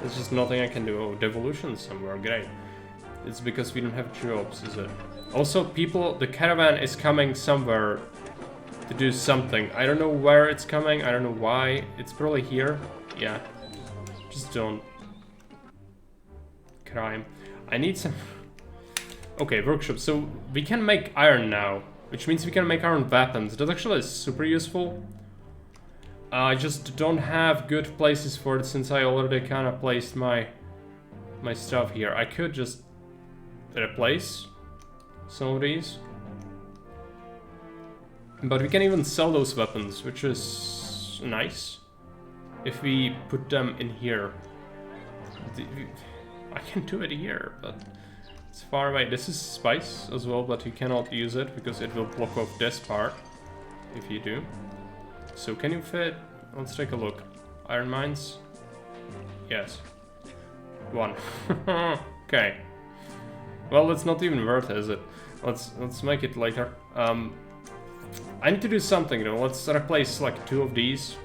There's just nothing I can do. Oh, devolution somewhere, great. It's because we don't have jobs, is it? Also, people, the caravan is coming somewhere to do something. I don't know where it's coming, I don't know why. It's probably here. Yeah. Just don't. Crime. I need some... Okay, workshop. So we can make iron now, which means we can make iron weapons. That actually is super useful. I just don't have good places for it since I already kind of placed my stuff here. I could just replace some of these. But we can even sell those weapons, which is nice. If we put them in here. I can do it here, but it's far away. This is spice as well, but you cannot use it because it will block off this part if you do. So can you fit? Let's take a look. Iron mines? Yes. 1. Okay. Well, it's not even worth it, is it? Let's make it later. I need to do something though. Let's replace like 2 of these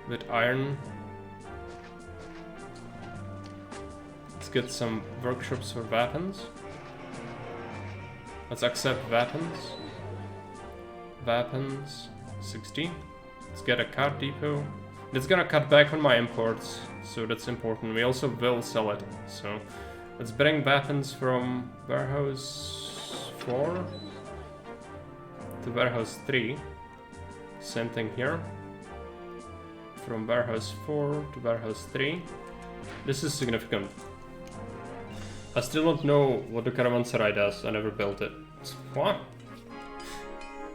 with iron. Let's get some workshops for weapons. Let's accept weapons. Weapons 16. Let's get a cart depot. It's gonna cut back on my imports, so that's important. We also will sell it. So let's bring weapons from warehouse 4 to warehouse 3. Same thing here. From warehouse 4 to warehouse 3. This is significant. I still don't know what the caravanserai does. I never built it. What?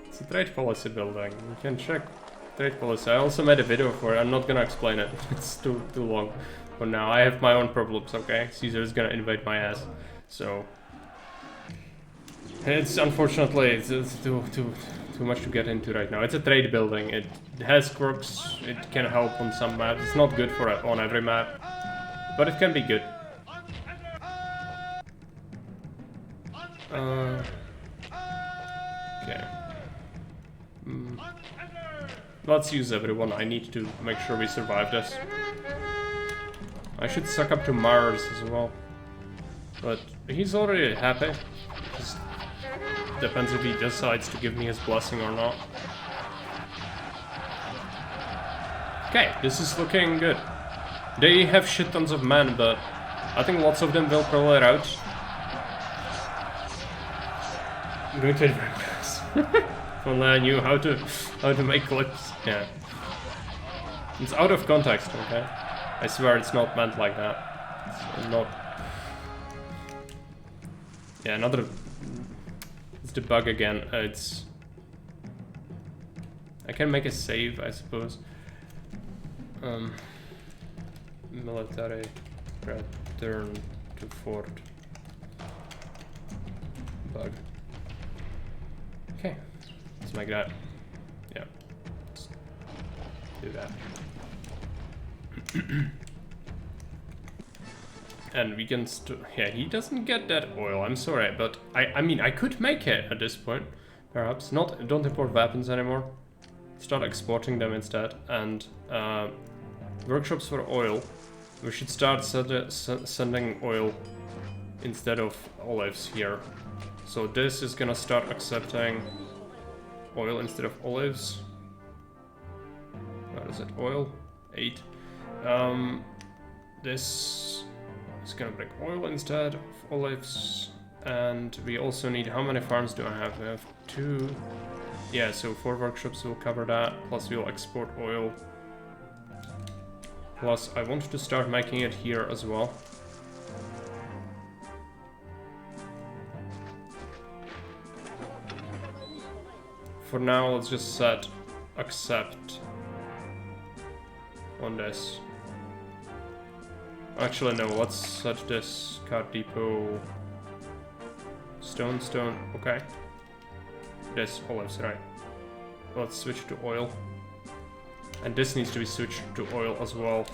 It's a trade policy building. You can check trade policy. I also made a video for it. I'm not gonna explain it. It's too long. But now I have my own problems. Okay, Caesar is gonna invade my ass. So it's unfortunately it's too much to get into right now. It's a trade building. It has quirks. It can help on some maps. It's not good for on every map, but it can be good. Okay. Let's use everyone. I need to make sure we survive this. I should suck up to Mars as well. But he's already happy. Just depends if he decides to give me his blessing or not. Okay, this is looking good. They have shit tons of men, but I think lots of them will probably rout. I'm going to advance. If only I knew how to make clips. Yeah. It's out of context, okay? I swear it's not meant like that. It's not. Yeah, another. It's the bug again. It's. I can make a save, I suppose. Military return to fort. Bug. Okay, let's make that. Yeah, let's do that. And we can yeah, he doesn't get that oil, I'm sorry, but I mean, I could make it at this point, perhaps. Don't import weapons anymore. Start exporting them instead. And workshops for oil. We should start sending oil instead of olives here. So this is gonna start accepting oil instead of olives. What is it? Oil? 8. This is gonna bring oil instead of olives. And we also need, how many farms do I have? We have 2. Yeah, so 4 workshops will cover that. Plus we'll export oil. Plus I want to start making it here as well. For now, let's just set accept on this. Actually, no, let's set this cart depot stone, okay. This olives, right. Let's switch to oil. And this needs to be switched to oil as well.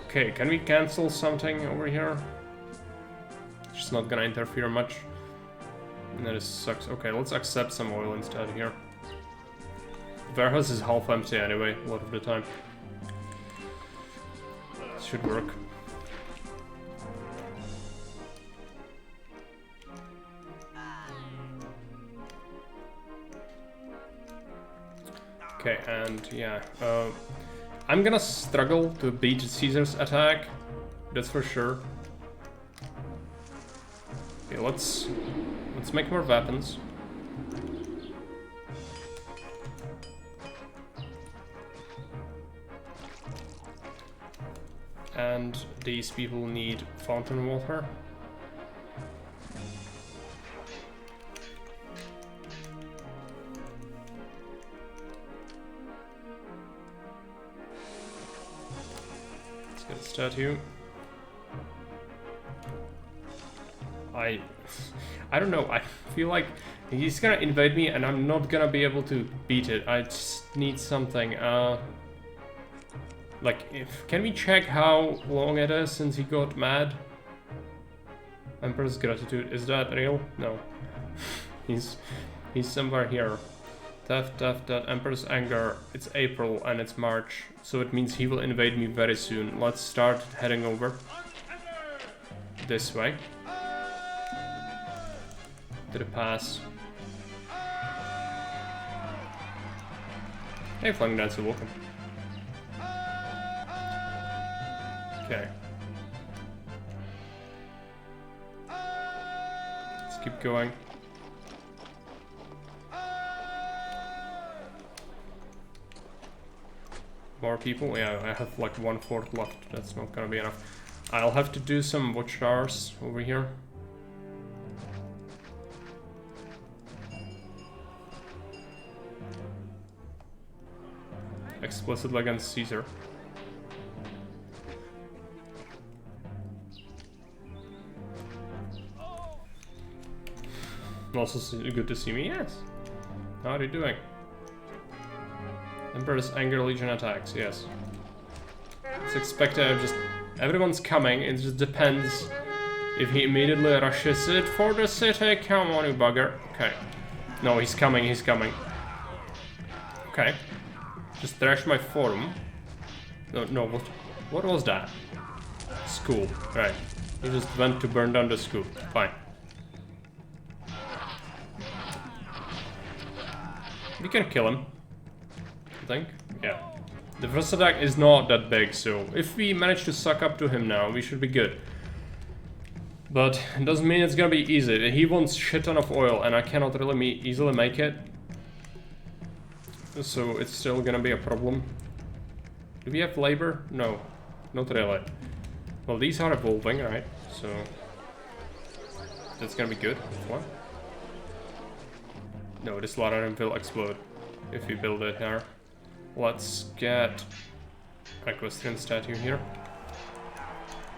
Okay, can we cancel something over here? It's just not gonna interfere much. And that sucks. Okay, let's accept some oil instead here. The warehouse is half empty anyway, a lot of the time. This should work. Okay, and yeah, I'm gonna struggle to beat Caesar's attack, that's for sure. Okay, let's make more weapons. And these people need fountain water. Let's get a statue. I don't know, I feel like he's gonna invade me and I'm not gonna be able to beat it. I just need something. Like, can we check how long it is since he got mad? Emperor's gratitude, is that real? No. he's somewhere here. Theft, Emperor's anger. It's April and it's March, so it means he will invade me very soon. Let's start heading over. This way. To the pass. Hey, Flying Dancer, welcome. Okay. Let's keep going. More people? Yeah, I have like 1/4 left. That's not gonna be enough. I'll have to do some watchtowers over here. Explicitly against Caesar. Also good to see me, yes. How are you doing? Emperor's Anger Legion attacks, yes. It's expected, everyone's coming, it just depends if he immediately rushes it for the city. Come on, you bugger. Okay. No, he's coming. Okay. Just trash my forum. No, what was that? School, right. He just went to burn down the school, fine. We can kill him, I think. Yeah. The first attack is not that big, so if we manage to suck up to him now, we should be good. But it doesn't mean it's gonna be easy. He wants shit ton of oil, and I cannot really easily make it. So it's still gonna be a problem. Do we have labor? No, not really. Well, these are evolving, right? So that's gonna be good. What? No, this Lararim will explode if we build it here. Let's get an equestrian statue here.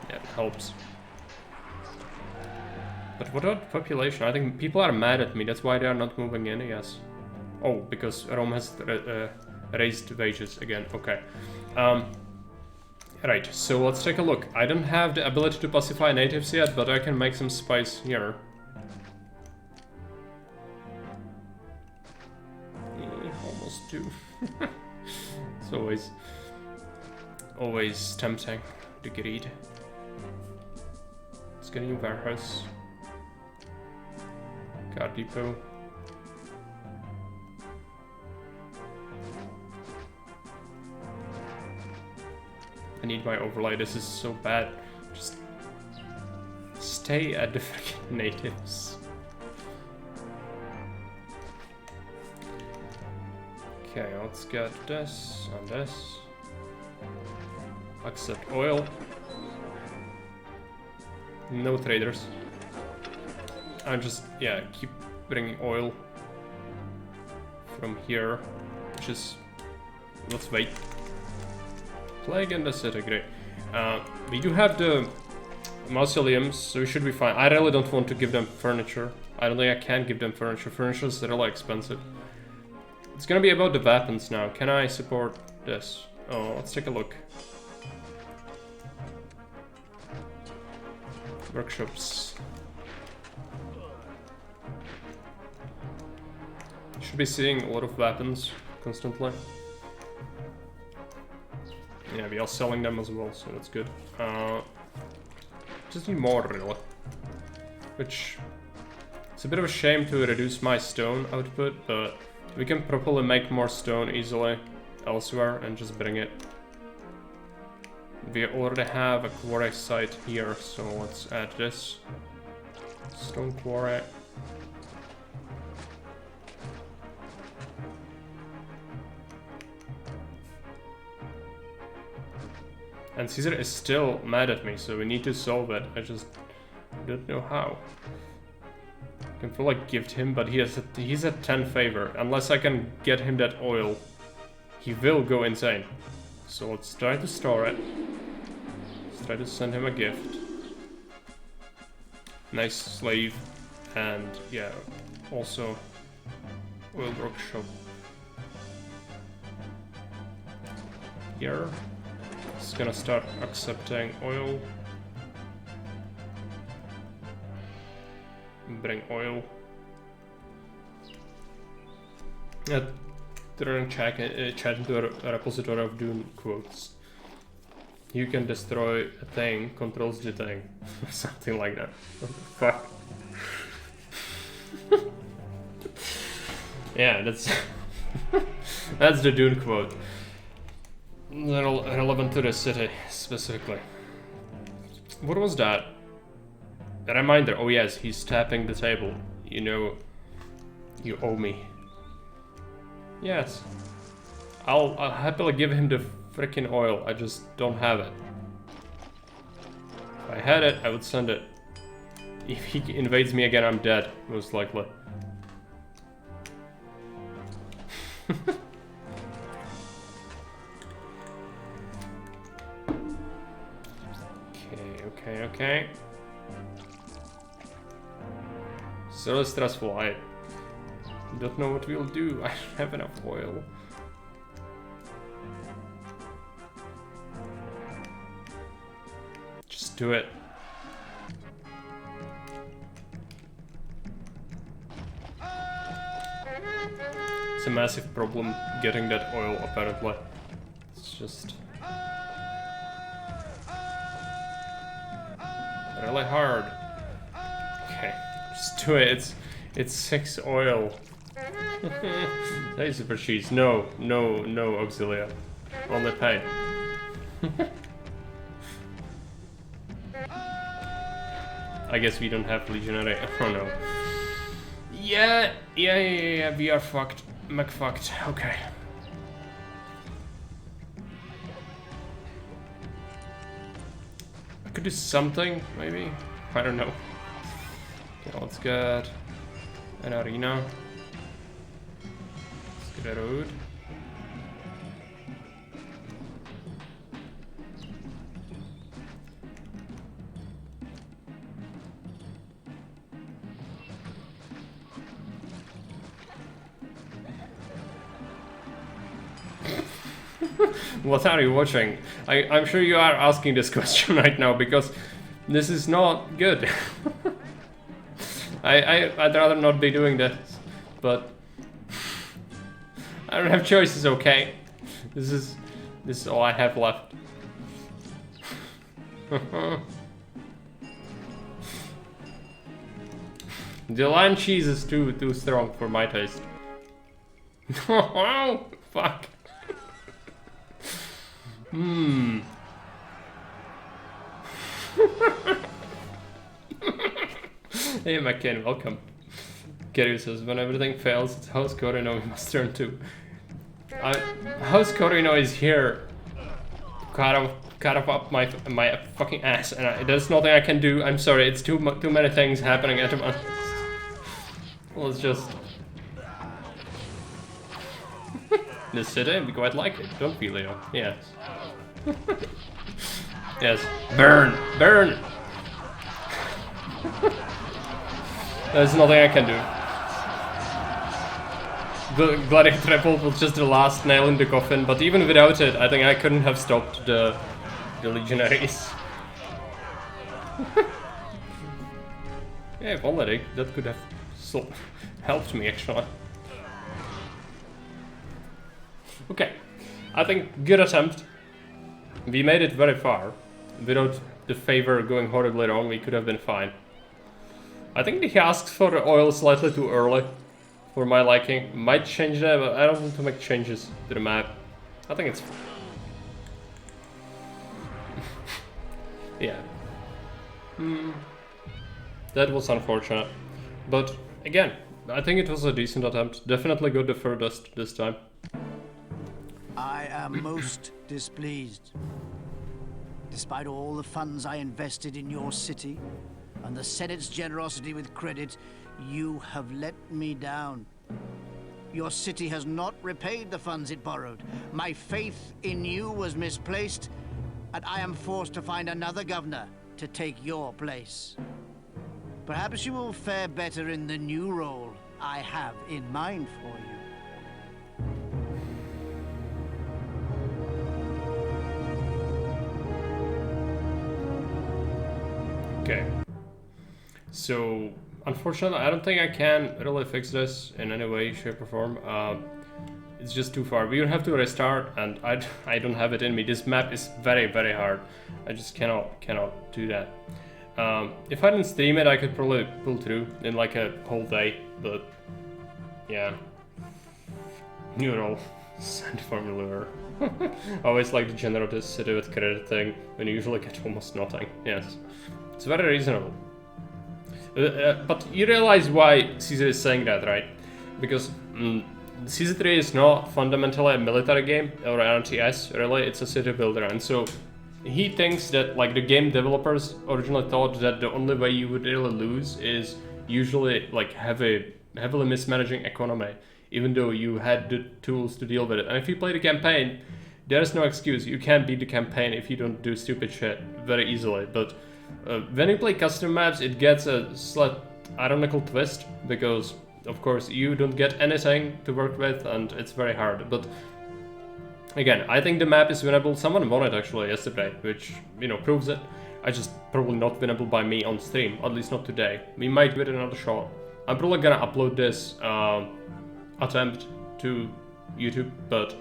Yeah, it helps. But what about population? I think people are mad at me, that's why they are not moving in, I guess. Oh, because Rome has raised wages again, okay. Right, so let's take a look. I don't have the ability to pacify natives yet, but I can make some spice here. Almost do. It's always tempting to greed. Let's get a new warehouse. Guard depot. I need my overlay, this is so bad. Just stay at the freaking natives. Okay, let's get this and this. Accept oil. No traders. I just, yeah, keep bringing oil from here, which is, let's wait. Plague in the city, great. We do have the mausoleums, so we should be fine. I really don't want to give them furniture. I don't think I can give them furniture. Furniture is really expensive. It's gonna be about the weapons now. Can I support this? Oh, let's take a look. Workshops. Should be seeing a lot of weapons constantly. Yeah, we are selling them as well, so that's good. Just need more, really. Which, it's a bit of a shame to reduce my stone output, but We can probably make more stone easily elsewhere and just bring it. We already have a quarry site here, so let's add this. Stone quarry. And Caesar is still mad at me, so we need to solve it. I just don't know how. I can probably gift him, but he's at 10 favor. Unless I can get him that oil, he will go insane. So let's try to store it. Let's try to send him a gift. Nice slave. And yeah, also oil workshop. Here. It's gonna start accepting oil. Bring oil. Chat into a repository of Dune quotes. You can destroy a thing, controls the thing. Something like that. What the fuck? Yeah, that's that's the Dune quote. Relevant to the city, specifically. What was that? A reminder. Oh yes, he's tapping the table. You know, you owe me. Yes. I'll happily give him the freaking oil. I just don't have it. If I had it, I would send it. If he invades me again, I'm dead, most likely. Okay. So stressful. I don't know what we'll do. I don't have enough oil. Just do it. It's a massive problem getting that oil, apparently. It's just really hard. Okay, just do it. It's 6 oil. That is super cheese. No, Auxilia. Only pay. I guess we don't have legionary. Oh no. Yeah, we are fucked. McFucked. Okay. I could do something, maybe? I don't know. Okay, let's get an arena. Let's get a road. What are you watching? I'm sure you are asking this question right now because this is not good. I'd rather not be doing this, but I don't have choices. Okay, this is all I have left. The lion cheese is too strong for my taste. Oh, fuck. Hey McCain, welcome. Gary says, when everything fails, it's House Corino we must turn to. House Corino is here. Cut up my fucking ass, and there's nothing I can do. I'm sorry, it's too many things happening at once. Let's just... The city, we quite like it, don't we, Leo? Yes. Yes. Burn! Burn! There's nothing I can do. The Gladiator Apple was just the last nail in the coffin, but even without it, I think I couldn't have stopped the legionaries. Yeah, if only that could have helped me, actually. Okay, I think good attempt. We made it very far. Without the favor going horribly wrong, we could have been fine. I think he asked for the oil slightly too early for my liking. Might change that, but I don't want to make changes to the map. I think it's... yeah. That was unfortunate. But again, I think it was a decent attempt. Definitely go the furthest this time. I am most displeased. Despite all the funds I invested in your city and the Senate's generosity with credit, you have let me down. Your city has not repaid the funds it borrowed. My faith in you was misplaced, and I am forced to find another governor to take your place. Perhaps you will fare better in the new role I have in mind for you. Okay. So, unfortunately, I don't think I can really fix this in any way, shape, or form. It's just too far. We will have to restart, and I don't have it in me. This map is very, very hard. I just cannot do that. If I didn't stream it, I could probably pull through in like a whole day, but yeah. Neural send formula. I always like the generate city with credit thing when you usually get almost nothing. Yes, it's very reasonable. But you realize why Caesar is saying that, right? Because Caesar 3 is not fundamentally a military game or an RTS, really, it's a city builder, and so he thinks that like the game developers originally thought that the only way you would really lose is usually like heavily mismanaging economy, even though you had the tools to deal with it. And if you play the campaign, there's no excuse. You can't beat the campaign if you don't do stupid shit very easily. But when you play custom maps, it gets a slight ironical twist, because of course you don't get anything to work with and it's very hard. But again, I think the map is winnable. Someone won it actually yesterday, which, you know, proves it. I just probably not winnable by me on stream, at least not today. We might give it another shot. I'm probably gonna upload this attempt to YouTube, but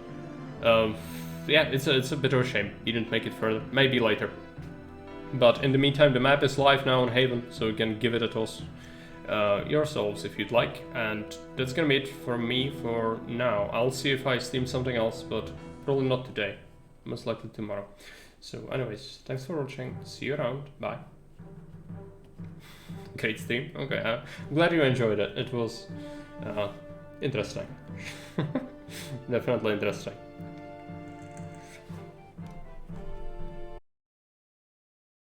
yeah, it's a bit of a shame you didn't make it further. Maybe later. But in the meantime, the map is live now on Haven, so you can give it a toss yourselves if you'd like. And that's gonna be it for me for now. I'll see if I stream something else, but probably not today. Most likely tomorrow. So anyways, thanks for watching. See you around. Bye. Great stream. Okay, I'm glad you enjoyed it. It was interesting. Definitely interesting.